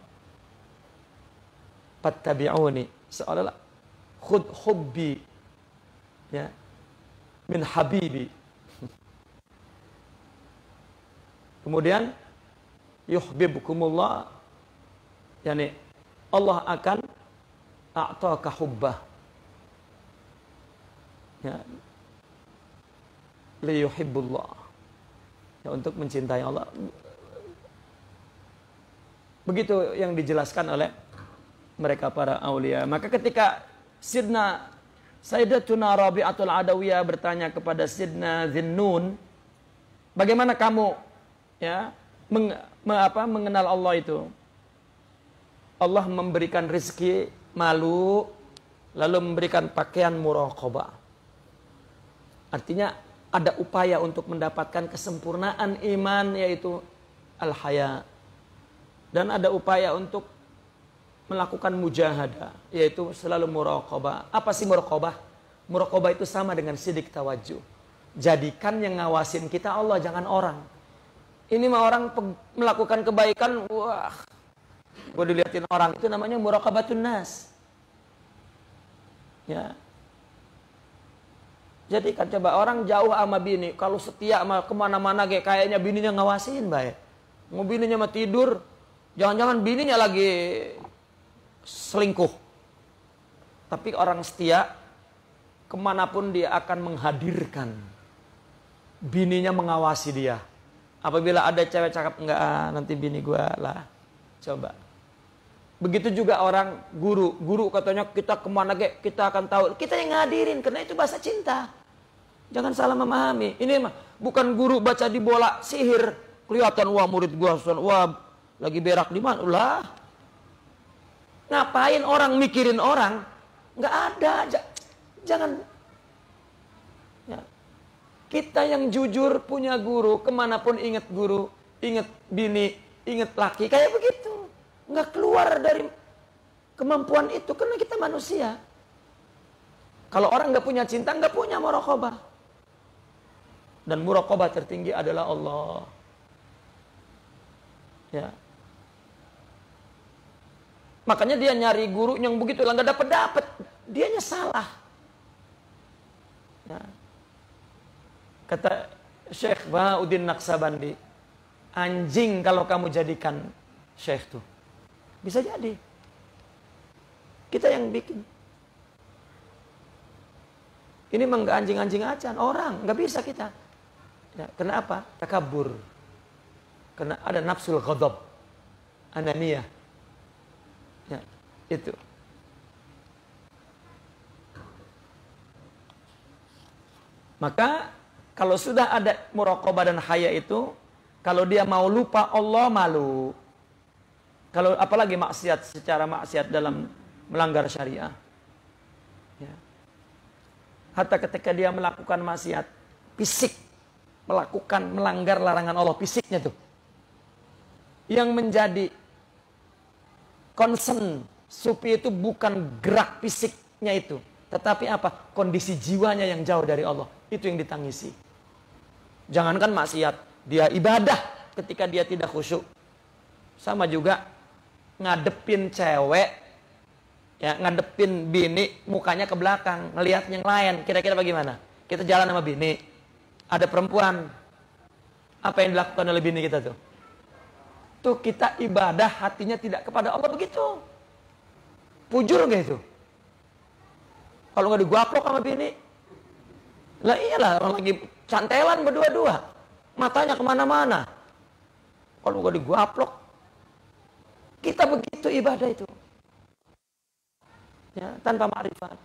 Speaker 1: Fattabi'uni, seolah-olah khud hubbi ya min habibi. Kemudian yuhibbukumullah, yani Allah akan a'taka hubbah, ya, liyuhibbullah, ya, untuk mencintai Allah. Begitu yang dijelaskan oleh mereka para aulia. Maka ketika Sayyidatuna Rabi'atul Adawiyah bertanya kepada Sidna Dhin Nun, bagaimana kamu ya mengenal Allah itu? Allah memberikan rezeki malu, lalu memberikan pakaian muraqabah. Artinya ada upaya untuk mendapatkan kesempurnaan iman, yaitu al-haya. Dan ada upaya untuk melakukan mujahadah, yaitu selalu muraqabah. Apa sih muraqabah? Muraqabah itu sama dengan sidik tawajuh. Jadikan yang ngawasin kita Allah, jangan orang. Ini mah orang melakukan kebaikan, wah, gue dilihatin orang, itu namanya muraqabatun nas. Ya. Jadi kan coba orang jauh sama bini, kalau setia sama kemana-mana kayaknya bininya ngawasin baik. Mau bininya mah tidur, Jangan-jangan bininya lagi selingkuh. Tapi orang setia, kemanapun dia akan menghadirkan. Bininya mengawasi dia. Apabila ada cewek cakap, enggak, nanti bini gue lah. Coba. Begitu juga orang guru. Guru katanya kita kemana kita akan tahu. Kita yang ngadirin, karena itu bahasa cinta. Jangan salah memahami. Ini mah bukan guru baca di bola sihir. Kelihatan, wah murid gue, wah lagi berak di mana. Ulah. Ngapain orang mikirin orang? Enggak ada. Jangan. Ya. Kita yang jujur punya guru. Kemanapun ingat guru. Ingat bini. Ingat laki. Kayak begitu. Nggak keluar dari kemampuan itu karena kita manusia. Kalau orang nggak punya cinta, nggak punya muraqabah. Dan muraqabah tertinggi adalah Allah. Ya. Makanya dia nyari guru yang begitu lah nggak dapet. Dianya salah. Ya. Kata Syekh Bahauddin Naqsabandi, anjing kalau kamu jadikan Syekh tuh. Bisa jadi. Kita yang bikin. Ini mah nggak anjing-anjing acan. Orang. Nggak bisa kita. Ya, kenapa? Takabur. Karena ada nafsul ghadab. Ananiyah. Ya, itu. Maka kalau sudah ada muraqabah dan haya itu, kalau dia mau lupa Allah malu. Kalau apalagi maksiat secara maksiat dalam melanggar syariah. Ya. Hatta ketika dia melakukan maksiat fisik, melanggar larangan Allah fisiknya tuh. Yang menjadi concern sufi itu bukan gerak fisiknya itu, tetapi apa? Kondisi jiwanya yang jauh dari Allah. Itu yang ditangisi. Jangankan maksiat, dia ibadah ketika dia tidak khusyuk. Sama juga ngadepin cewek, ya ngadepin bini, mukanya ke belakang, ngelihat yang lain. Kira-kira bagaimana? Kita jalan sama bini, ada perempuan, apa yang dilakukan oleh bini kita tuh? Tuh kita ibadah hatinya tidak kepada Allah begitu. Pujur gak itu? Kalau nggak diguaplok sama bini, lah iyalah orang lagi cantelan berdua-dua, matanya kemana-mana. Kalau nggak diguaplok, kita begitu ibadah itu. Ya, tanpa ma'rifat.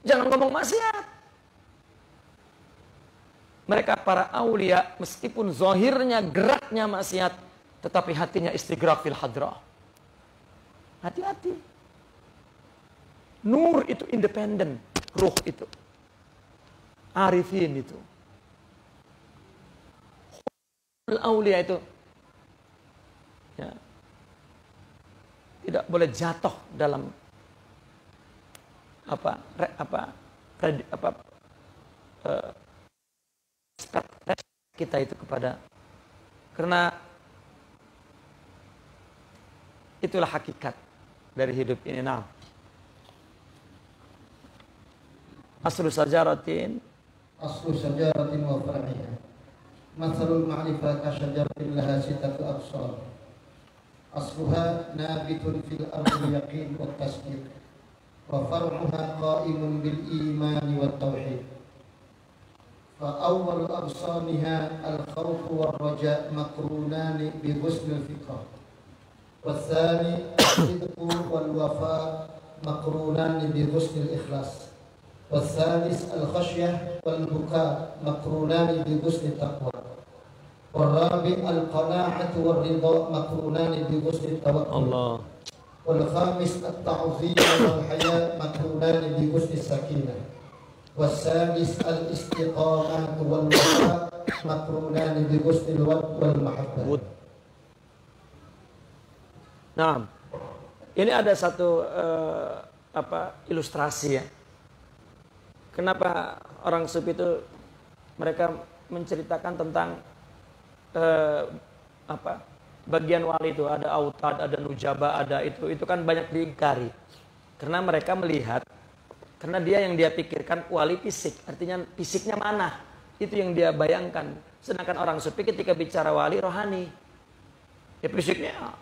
Speaker 1: Jangan ngomong maksiat. Mereka para aulia meskipun zahirnya geraknya maksiat, tetapi hatinya istighraq fil hadrah. Hati-hati. Nur itu independen, ruh itu. Arifin itu. Aulia itu ya, tidak boleh jatuh dalam kita itu kepada, karena itulah hakikat dari hidup ini. Nah, aslu sajaratin wa far'iha mathalul ma'rifah ka syajaratin laha sittatu absar asluha nabitun fil ardi yaqin wa tasdiq wa far'uha qa'imun bil iman wa tauhid fa awwalu absaniha al khawf war raja maqrunan bi husnil fiqh wa tsani sidqu wal wafa maqrunan bi husnil ikhlas والثالث الخشية والبكاء مقرونان بحسن التقوى والرابع القناعة والرضا مقرونان بحسن التوكل الله والخامس التعظيم والحياء مقرونان بحسن السكينة والسادس الاستقامة والوفاء مقرونان بحسن الود والمحبة. Nah, ini ada satu ilustrasi ya. Kenapa orang sufi itu mereka menceritakan tentang bagian wali itu, ada autad, ada nujaba, ada itu kan banyak diingkari. Karena mereka melihat, karena yang dia pikirkan wali fisik, artinya fisiknya mana? Itu yang dia bayangkan. Sedangkan orang sufi ketika bicara wali rohani, ya fisiknya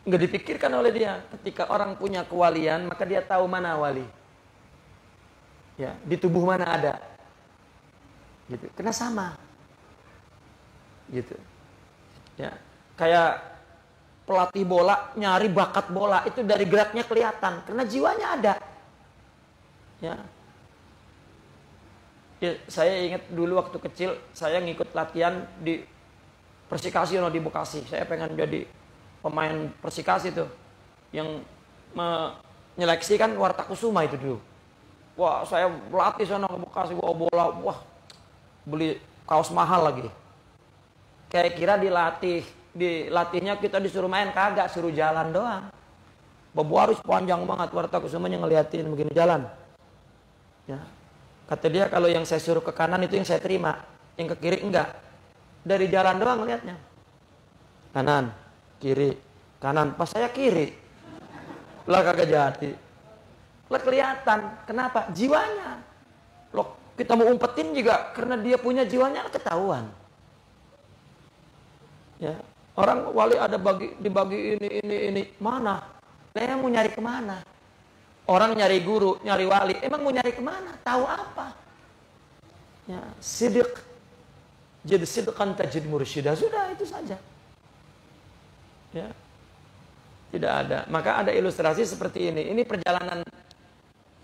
Speaker 1: Nggak dipikirkan oleh dia. Ketika orang punya kewalian, maka dia tahu mana wali. Ya, di tubuh mana ada. Gitu. Karena sama. Gitu. Ya, kayak pelatih bola nyari bakat bola itu dari geraknya kelihatan karena jiwanya ada. Ya. Ya, saya ingat dulu waktu kecil saya ngikut latihan di Persikasi di Bekasi. Saya pengen jadi pemain Persikasi tuh yang menyeleksikan Wartakusuma itu dulu. Wah, saya latih sana ke Bekasi bawa bola. Wah, beli kaos mahal lagi. Kayak kira dilatihnya kita disuruh main, kagak, suruh jalan doang. Babu harus panjang banget, Wartakusumanya ngeliatin begini jalan. Ya. Kata dia kalau yang saya suruh ke kanan itu yang saya terima, yang ke kiri enggak. Dari jalan doang ngeliatnya. Kanan, kiri, kanan. Pas saya kiri, lah kagak jadi. Lah kelihatan, kenapa? Jiwanya. Loh, kita mau umpetin juga karena dia punya jiwanya ketahuan. Ya. Orang wali ada dibagi ini. Mana? Saya mau nyari kemana? Orang nyari guru, nyari wali. Emang mau nyari kemana? Tahu apa? Ya, sidik. Jadi sidqan tajid mursyidah. Sudah, itu saja. Ya. Tidak ada. Maka ada ilustrasi seperti ini. Ini perjalanan,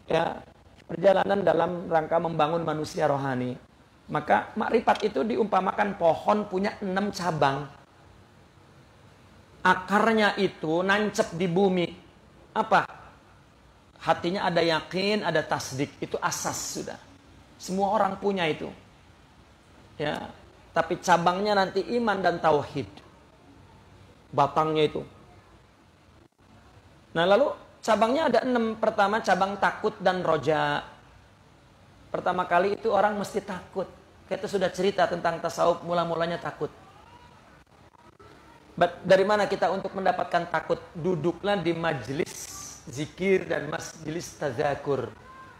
Speaker 1: ya, perjalanan dalam rangka membangun manusia rohani. Maka makrifat itu diumpamakan pohon punya 6 cabang. Akarnya itu nancep di bumi. Apa? Hatinya ada yakin, ada tasdik. Itu asas sudah. Semua orang punya itu. Ya. Tapi cabangnya nanti iman dan tauhid. Batangnya itu. Nah lalu cabangnya ada 6. Pertama cabang takut dan roja. Pertama kali itu orang mesti takut. Kita sudah cerita tentang tasawuf, mula-mulanya takut. Dari mana kita untuk mendapatkan takut? Duduklah di majelis zikir dan majelis tazakur.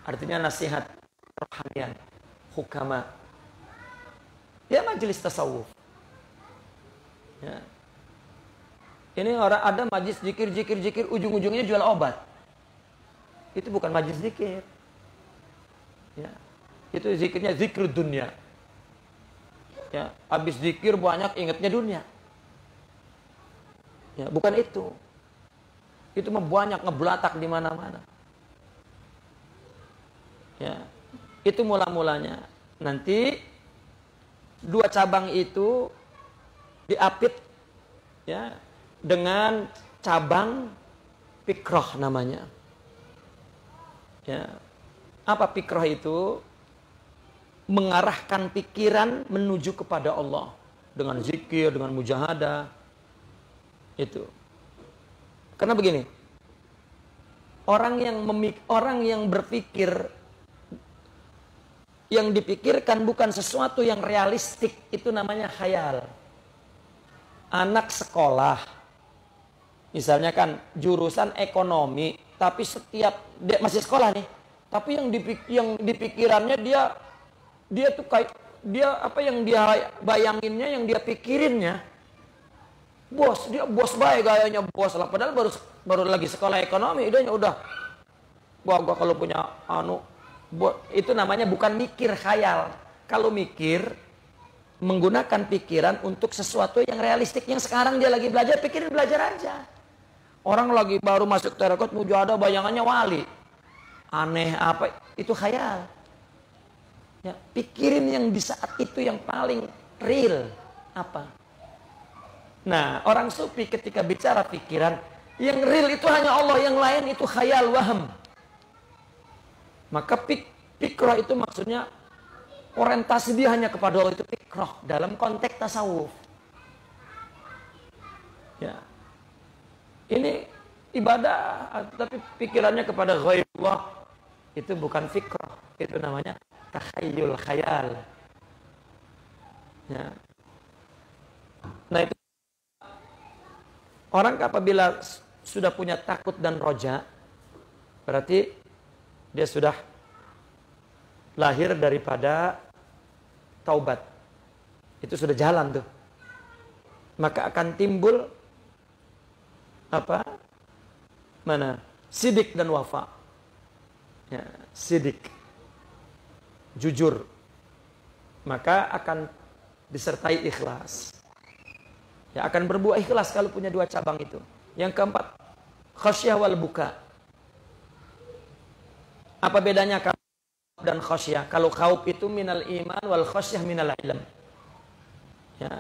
Speaker 1: Artinya nasihat rohanian, hukama. Ya majelis tasawuf. Ya. Ini orang ada majelis zikir, ujung-ujungnya jual obat. Itu bukan majelis zikir. Ya. Itu zikirnya zikir dunia. Ya, habis zikir banyak ingatnya dunia. Ya, bukan itu. Itu banyak ngebelatak di mana-mana. Ya. Itu mula-mulanya. Nanti 2 cabang itu diapit ya dengan cabang pikroh namanya. Ya. Apa pikroh itu? Mengarahkan pikiran menuju kepada Allah dengan zikir, dengan mujahadah. Itu. Karena begini, orang yang berpikir, yang dipikirkan bukan sesuatu yang realistik, itu namanya khayal. Anak sekolah, misalnya kan jurusan ekonomi, tapi setiap dia masih sekolah nih, tapi yang dipikirannya dia tuh kayak dia apa yang dia bayanginnya, yang dia pikirinnya. Dia bos baik gayanya bos lah. Padahal baru lagi sekolah ekonomi, dia udah gua kalau punya itu namanya bukan mikir khayal. Kalau mikir menggunakan pikiran untuk sesuatu yang realistik. Yang sekarang dia lagi belajar, pikirin belajar aja. Orang lagi baru masuk tarekat mujahadah bayangannya wali. Aneh apa? Itu khayal. Ya, pikirin yang di saat itu yang paling real apa? Nah, orang sufi ketika bicara pikiran, yang real itu hanya Allah, yang lain itu khayal, waham. Maka pikroh itu maksudnya orientasi dia hanya kepada Allah, itu pikroh dalam konteks tasawuf. Ya. Ini ibadah, tapi pikirannya kepada ghairullah, itu bukan fikroh, itu namanya takhayyul, khayal. Ya. Nah itu orang apabila sudah punya takut dan roja, berarti dia sudah lahir daripada taubat. Itu sudah jalan tuh. Maka akan timbul apa? Mana? Sidik dan wafa. Ya, sidik. Jujur. Maka akan disertai ikhlas. Ya, akan berbuah ikhlas kalau punya dua cabang itu. Yang keempat, khasyah wal buka. Apa bedanya khauf dan khasyah? Kalau khauf itu minal iman, wal khasyah minal ilm. Ya.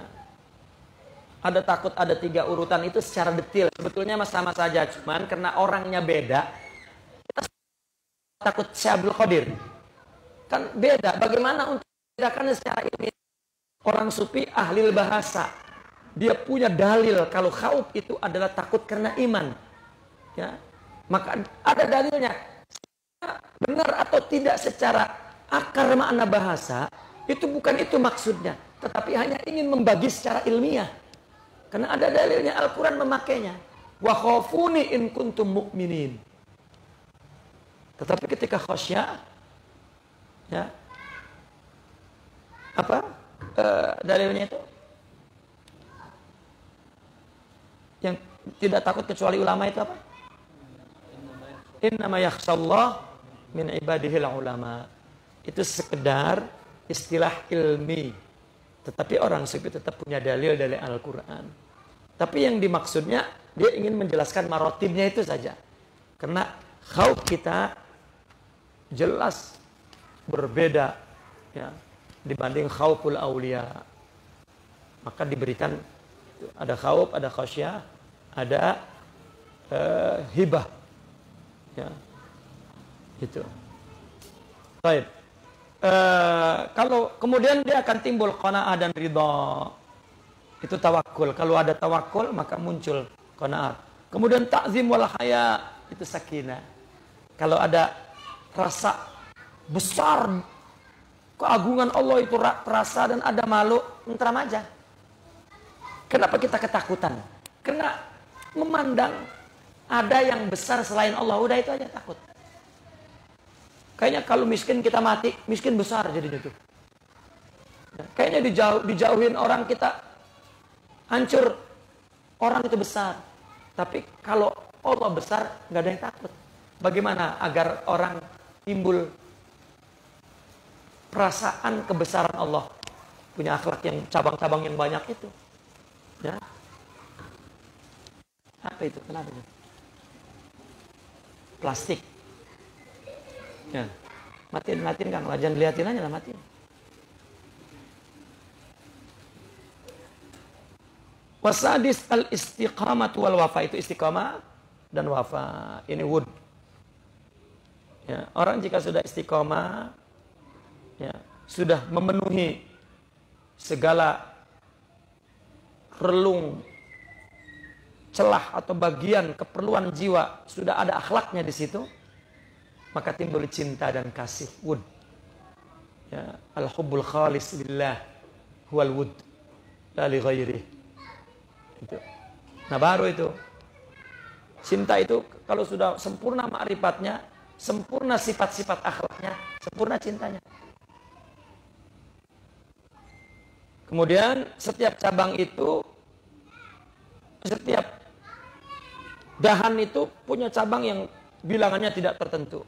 Speaker 1: Ada takut, ada 3 urutan itu secara detail. Sebetulnya sama saja, cuman karena orangnya beda. Kita takut Syabul Qadir. Kan beda. Bagaimana untuk membedakannya secara ilmiah? Orang sufi ahli bahasa. Dia punya dalil kalau khauf itu adalah takut karena iman. Ya. Maka ada dalilnya. Benar atau tidak secara akar makna bahasa, itu bukan itu maksudnya. Tetapi hanya ingin membagi secara ilmiah. Karena ada dalilnya, Al-Quran memakainya. Wa khafuni in kuntum mu'minin. Tetapi ketika khasyah, ya, apa dalilnya itu? Yang tidak takut kecuali ulama itu apa? Innama yakhshallah min ibadihil ulama. Itu sekedar istilah ilmi. Tetapi orang sufi tetap punya dalil dari Al-Quran. Tapi yang dimaksudnya, dia ingin menjelaskan marotibnya itu saja. Karena khauf kita jelas berbeda, ya, dibanding khauful aulia. Maka diberikan ada khauf, ada khasyah, ada hibah. Ya. Itu. Baik. Kalau kemudian dia akan timbul qanaah dan ridha. Itu tawakul. Kalau ada tawakul maka muncul qanaah. Kemudian ta'zim wal haya, itu sakinah. Kalau ada rasa besar keagungan Allah itu terasa dan ada malu, tentram aja. Kenapa kita ketakutan? Karena memandang ada yang besar selain Allah, udah itu aja takut. Kayaknya kalau miskin kita mati, miskin besar jadinya tuh. Kayaknya dijauhin orang kita hancur, orang itu besar. Tapi kalau Allah besar, nggak ada yang takut. Bagaimana agar orang timbul perasaan kebesaran Allah, punya akhlak yang cabang-cabang yang banyak itu? Ya. Apa itu? Kenapa itu? Plastik. Ya. Matiin Kang, jangan dilihatin aja lah, matiin. Wasadis al-istiqamah wal wafa, itu istiqamah dan wafa. Ini wud. Ya, orang jika sudah istiqamah, ya, sudah memenuhi segala relung, celah atau bagian keperluan jiwa, sudah ada akhlaknya di situ, maka timbul cinta dan kasih, wud. Ya, al-hubbul khalis billah huwal wud la li ghairih. Itu. Nah, baru itu. Cinta itu kalau sudah sempurna ma'rifatnya, sempurna sifat-sifat akhlaknya, sempurna cintanya. Kemudian setiap cabang itu, setiap dahan itu punya cabang yang bilangannya tidak tertentu.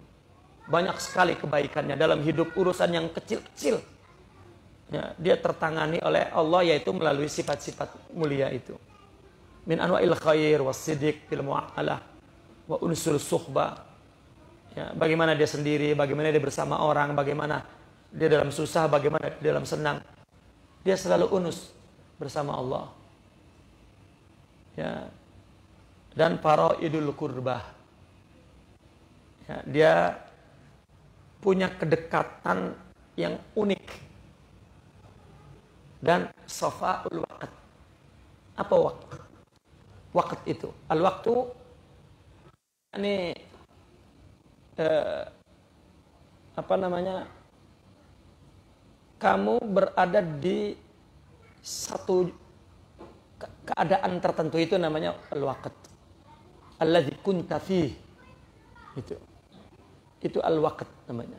Speaker 1: Banyak sekali kebaikannya dalam hidup, urusan yang kecil-kecil. Ya, dia tertangani oleh Allah, yaitu melalui sifat-sifat mulia itu. Min anwa'il khair was-siddiq bil mu'amalah wa unsul suhbah. Ya, bagaimana dia sendiri, bagaimana dia bersama orang, bagaimana dia dalam susah, bagaimana dia dalam senang. Dia selalu unus bersama Allah. Ya. Dan faraidul qurbah. Ya, dia punya kedekatan yang unik. Dan safaul waqt. Apa waktu? Waktu itu, al-waktu ini apa namanya? Kamu berada di satu keadaan tertentu, itu namanya al-waqt. Alladzi kunta fih. Itu al-waqt namanya.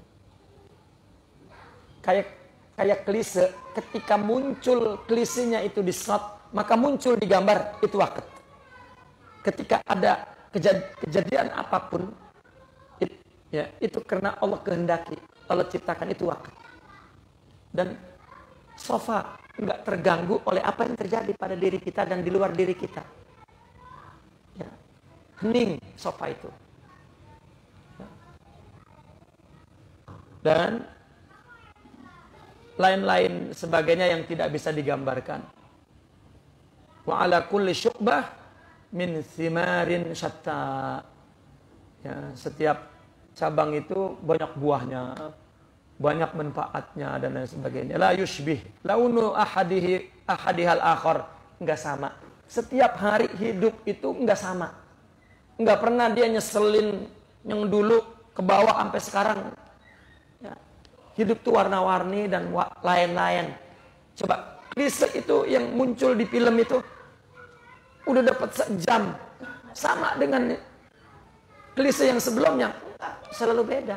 Speaker 1: Kayak klise, ketika muncul klisenya itu di slot, maka muncul di gambar, itu waqt. ketika ada kejadian apapun, itu karena Allah kehendaki, Allah ciptakan itu waktu. Dan sofa nggak terganggu oleh apa yang terjadi pada diri kita dan di luar diri kita. Ya. Hening sofa itu. Ya. Dan lain-lain sebagainya yang tidak bisa digambarkan. Wa ala kulli syu'bah min thimarin syatta. Ya, setiap cabang itu banyak buahnya, banyak manfaatnya dan lain sebagainya. La yushbih launu ahadihal akhar, enggak sama. Setiap hari hidup itu enggak sama. Enggak pernah dia nyeselin yang dulu ke bawah sampai sekarang. Ya. Hidup tuh warna-warni dan lain-lain. Coba klise itu yang muncul di film itu udah dapat sejam, sama dengan klise yang sebelumnya. Selalu beda.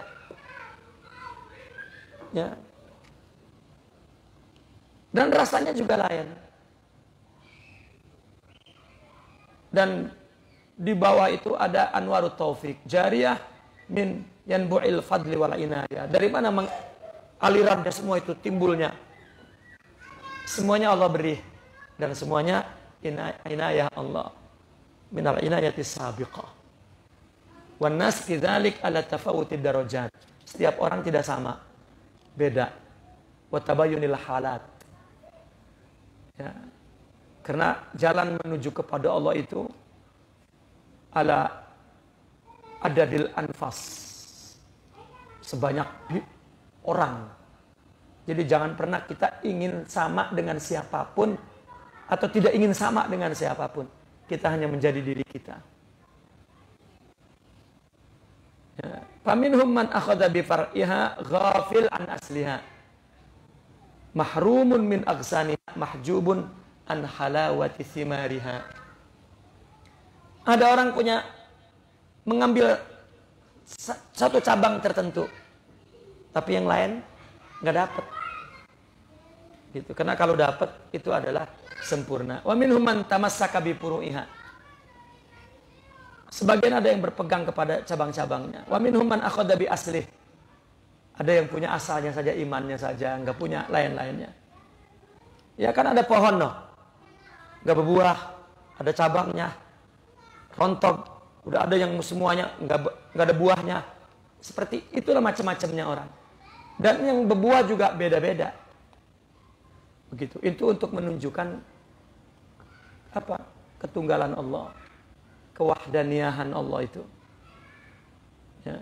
Speaker 1: Ya. Dan rasanya juga lain. Dan di bawah itu ada anwarut taufik jariyah min yanbu'il fadli wal inayah. Dari mana alirannya semua itu timbulnya? Semuanya Allah beri dan semuanya inayah Allah. Minal inayatis sabiqah. Wan nas kidzalik ala tafawutid darajat. Setiap orang tidak sama. Beda. Wa tabayyunil halat. Ya. Karena jalan menuju kepada Allah itu ala adadil anfas. Sebanyak orang. Jadi jangan pernah kita ingin sama dengan siapapun atau tidak ingin sama dengan siapapun. Kita hanya menjadi diri kita. Faminhum man akhadha bi far'iha ghafil an asliha. Mahrumun min aghsaniha mahjubun an halawati thimariha. Ada orang punya mengambil satu cabang tertentu, tapi yang lain nggak dapat. Gitu. Karena kalau dapat itu adalah sempurna. Wa minhum man tamassaka bi furu'iha. Sebagian ada yang berpegang kepada cabang-cabangnya. Wa minhum man akhadha bi aslih. Ada yang punya asalnya saja, imannya saja, enggak punya lain-lainnya. Ya kan ada pohon loh. Enggak berbuah, ada cabangnya. Rontok, udah ada yang semuanya enggak ada buahnya. Seperti itulah macam-macamnya orang. Dan yang berbuah juga beda-beda. Begitu. Itu untuk menunjukkan apa? Ketunggalan Allah. Kewahdaniyahan Allah itu. Ya.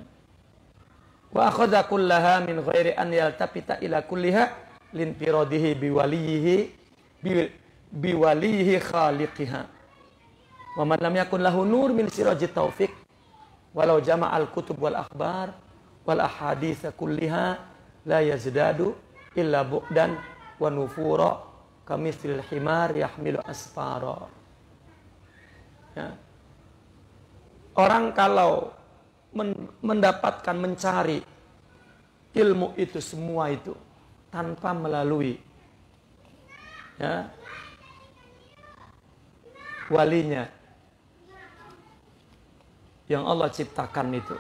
Speaker 1: Wa akhadha kullaha min ghairi an yaltafita ila kulliha linfiradihi biwalihi khaliqiha. Wa man lam yakun lahu nur min sirajit taufiq walau jama'al kutub wal akhbar wal ahadits kulliha la yazdadu illa bu'dan wa nufura kamithil himar yahmilu asfara. Ya. Orang kalau mendapatkan, mencari ilmu itu semua itu tanpa melalui walinya yang Allah ciptakan itu,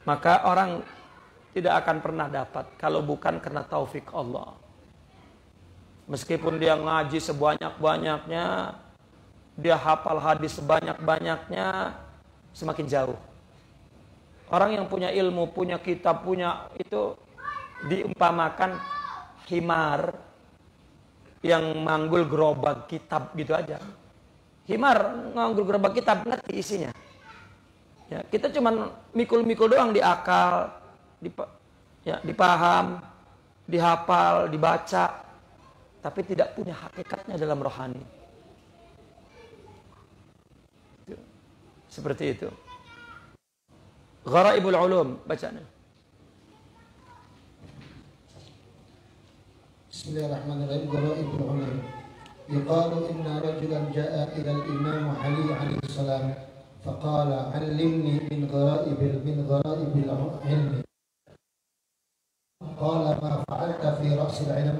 Speaker 1: maka orang tidak akan pernah dapat kalau bukan karena taufik Allah. Meskipun dia ngaji sebanyak-banyaknya, dia hafal hadis sebanyak-banyaknya, semakin jauh. Orang yang punya ilmu, punya kitab, punya itu diumpamakan himar yang manggul gerobak kitab gitu aja. Himar manggul gerobak kitab, ngerti isinya. Ya, kita cuman mikul-mikul doang di akal, dipaham, dihafal, dibaca, tapi tidak punya hakikatnya dalam rohani. Seperti itu. Gharaibul ulum, bacaan.
Speaker 2: Bismillahirrahmanirrahim. Gharaibul ulum. Yuqalu inna rajulan jaa ila al-imam Ali alaihi salam faqala 'allimni min ghara'ibil ilmi. Qala ma fa'alta fi ra'sil ilm?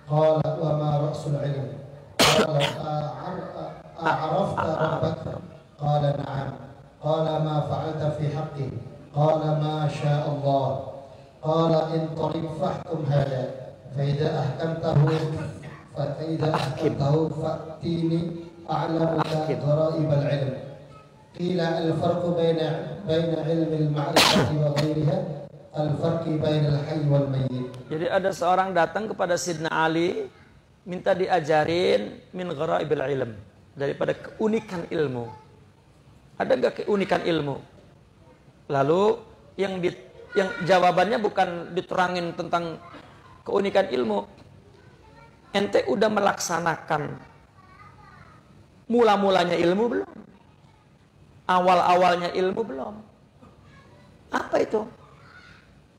Speaker 2: Qala wa ma ra'sul ilm? Qala أعرفت ربك قال نعم قال ما فعلت في حقي قال ما شاء الله قال انطلق فاحكم هذا فإذا أحكمته فأتيني أعلمك غرائب العلم قيل الفرق بين علم المعرفة وغيرها الفرق بين الحي والميت.
Speaker 1: Jadi ada seorang datang kepada Sidna Ali minta diajarin min ghara'ibil ilm, daripada keunikan ilmu. Ada enggak keunikan ilmu? Lalu yang jawabannya bukan diterangin tentang keunikan ilmu. Ente udah melaksanakan mula-mulanya ilmu belum? Awal-awalnya ilmu belum? Apa itu?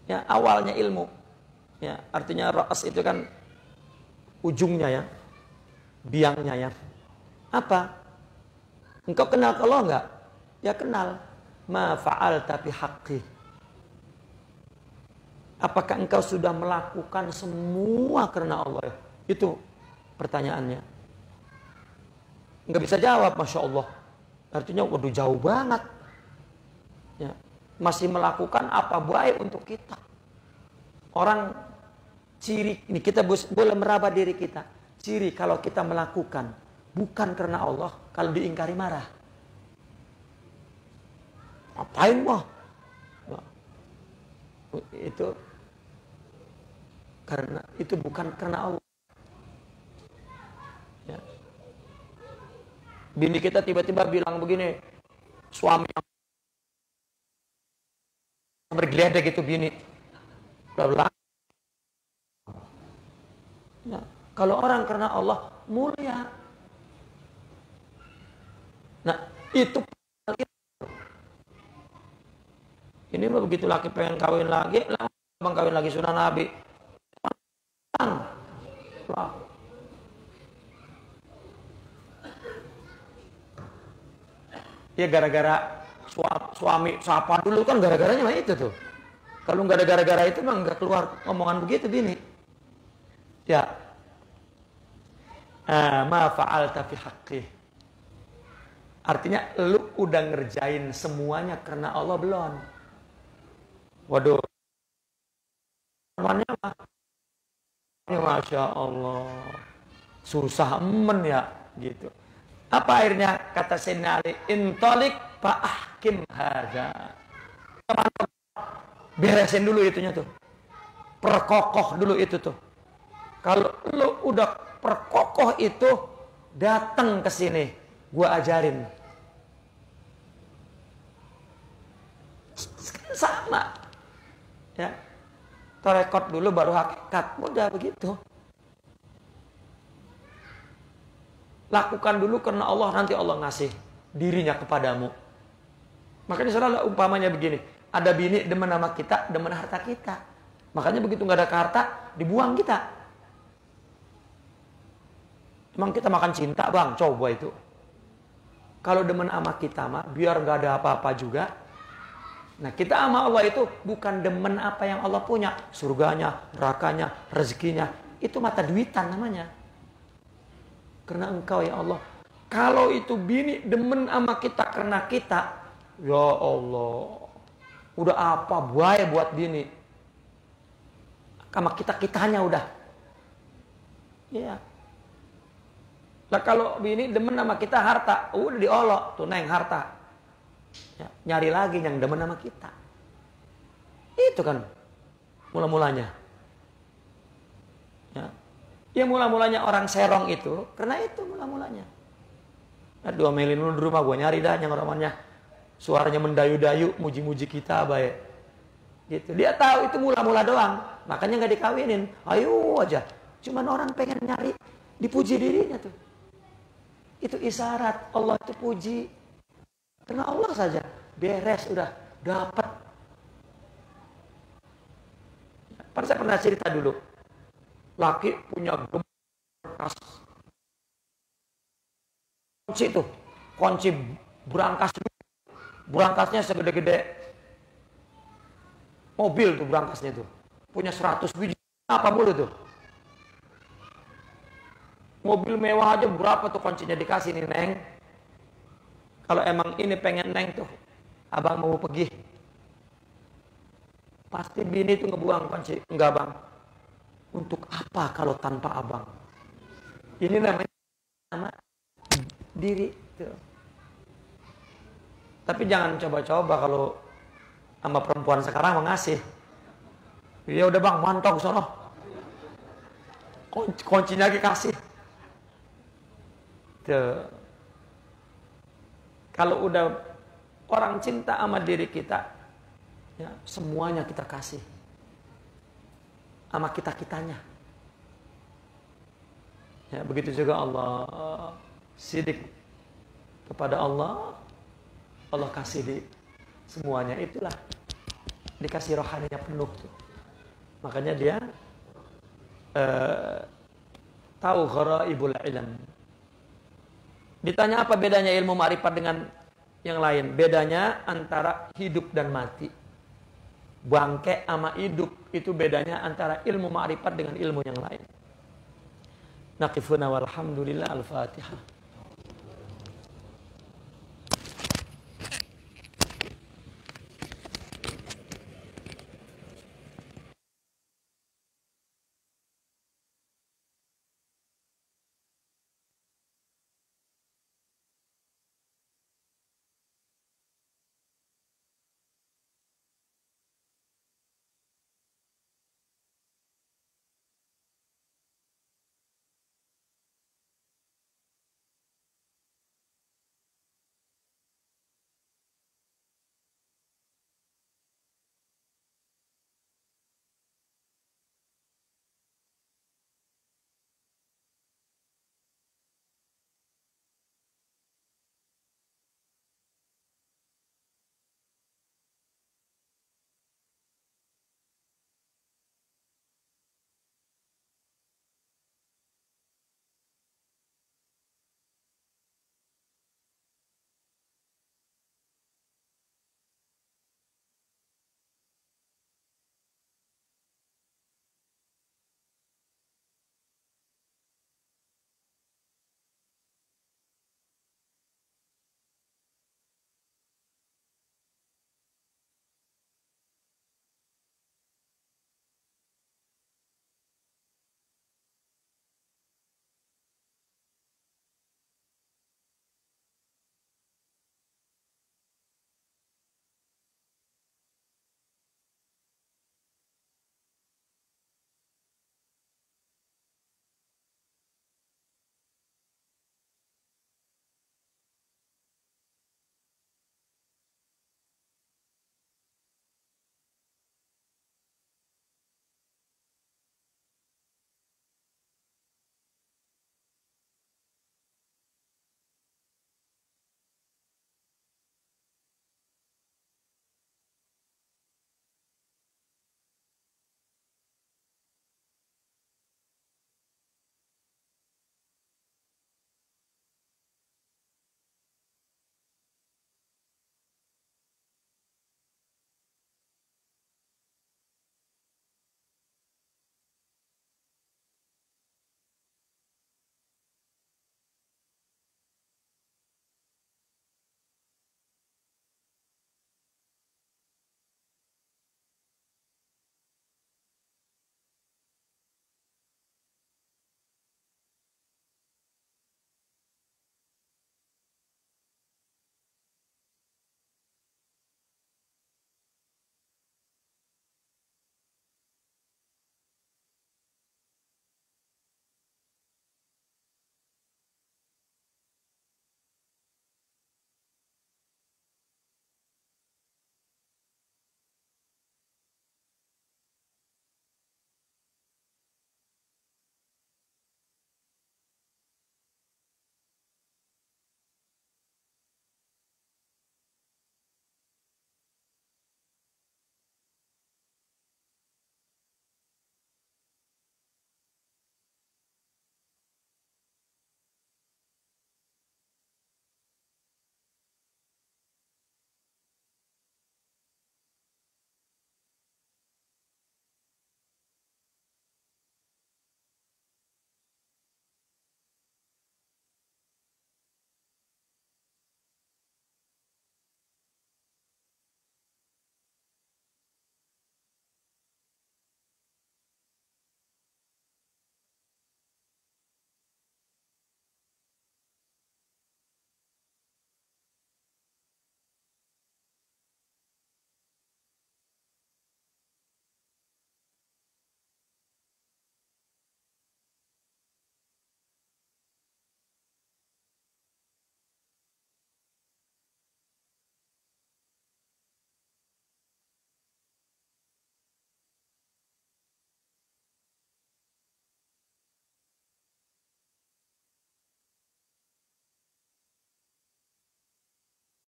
Speaker 1: Ya, awalnya ilmu. Ya, artinya ra'as itu kan ujungnya ya. Biangnya ya. Apa? Engkau kenal Allah enggak? Ya kenal. Ma fa'alta fi haqqi. Apakah engkau sudah melakukan semua karena Allah? Itu pertanyaannya. Enggak bisa jawab, Masya Allah. Artinya waduh jauh banget. Ya, masih melakukan apa baik untuk kita. Orang ciri ini kita boleh meraba diri kita. Ciri kalau kita melakukan bukan karena Allah, kalau diingkari marah. Apain mah? Itu karena itu bukan karena Allah. Ya. Bini kita tiba-tiba bilang begini, suami yang bergeledek itu bini. Ya. Kalau orang karena Allah mulia. Nah itu ini mah begitu laki pengen kawin lagi, bang kawin lagi sunnah Nabi. Ya gara-gara suami sapa dulu kan gara-garanya mah itu tuh. Kalau nggak ada gara-gara itu mah nggak keluar omongan begitu bini. Ya. Ma fa'alta fi haqqi. Artinya lu udah ngerjain semuanya karena Allah belum. Waduh. Namanya mah. Ya Masya Allah. Susah emen ya gitu. Apa akhirnya kata Sayyidina Ali, intalik fa'ahkim hadza. Beresin dulu itunya tuh. Perkokoh dulu itu tuh. Kalau lu udah perkokoh itu, datang ke sini, gua ajarin. Sama. Ya. Torekot dulu baru hakikat. Mudah begitu. Lakukan dulu karena Allah, nanti Allah ngasih dirinya kepadamu. Makanya selalu umpamanya begini, ada bini demen sama kita, demen harta kita. Makanya begitu nggak ada harta, dibuang kita. Emang kita makan cinta bang, coba itu. Kalau demen sama kita mah, biar nggak ada apa-apa juga. Nah kita sama Allah itu bukan demen apa yang Allah punya, surganya, nerakanya, rezekinya, itu mata duitan namanya. Karena engkau ya Allah. Kalau itu bini demen sama kita karena kita, ya Allah, udah apa buaya buat bini. Sama kita-kitanya udah. Ya. Lah kalau bini demen sama kita harta, udah diolok tuh neng harta. Ya, nyari lagi yang demen sama kita. Itu kan mula-mulanya. Ya. Ya mula-mulanya orang serong itu, karena itu mula-mulanya. Aduh melin dulu di rumah gue nyari dah yang orangnya suaranya mendayu-dayu, muji-muji kita baik. Gitu. Dia tahu itu mula-mula doang, makanya nggak dikawinin. Ayo aja, cuman orang pengen nyari dipuji dirinya tuh. Itu isyarat Allah itu puji. Karena Allah saja beres udah dapat. Saya pernah cerita dulu. Laki punya berangkas kunci tuh, kunci berangkasnya segede-gede mobil tuh berangkasnya tuh, punya 100 biji apa mulu tuh, Mobil mewah aja berapa tuh kuncinya dikasih nih Neng. Kalau emang ini pengen Neng tuh, abang mau pergi. Pasti bini tuh ngebuang kunci. Enggak bang. Untuk apa kalau tanpa abang? Ini namanya sama diri. Tuh. Tapi jangan coba-coba kalau sama perempuan sekarang mengasih. Ya udah bang, mantap sono. Kuncinya dikasih. Tuh. Kalau udah orang cinta sama diri kita, ya, semuanya kita kasih. Sama kita-kitanya. Ya, begitu juga Allah sidik kepada Allah kasih di semuanya, itulah dikasih rohaninya penuh tuh. Makanya dia tahu gharaibul ilm. Ditanya apa bedanya ilmu ma'rifat dengan yang lain? Bedanya antara hidup dan mati. Bangke sama hidup itu bedanya antara ilmu ma'rifat dengan ilmu yang lain. Naqifuna walhamdulillah, al-Fatihah.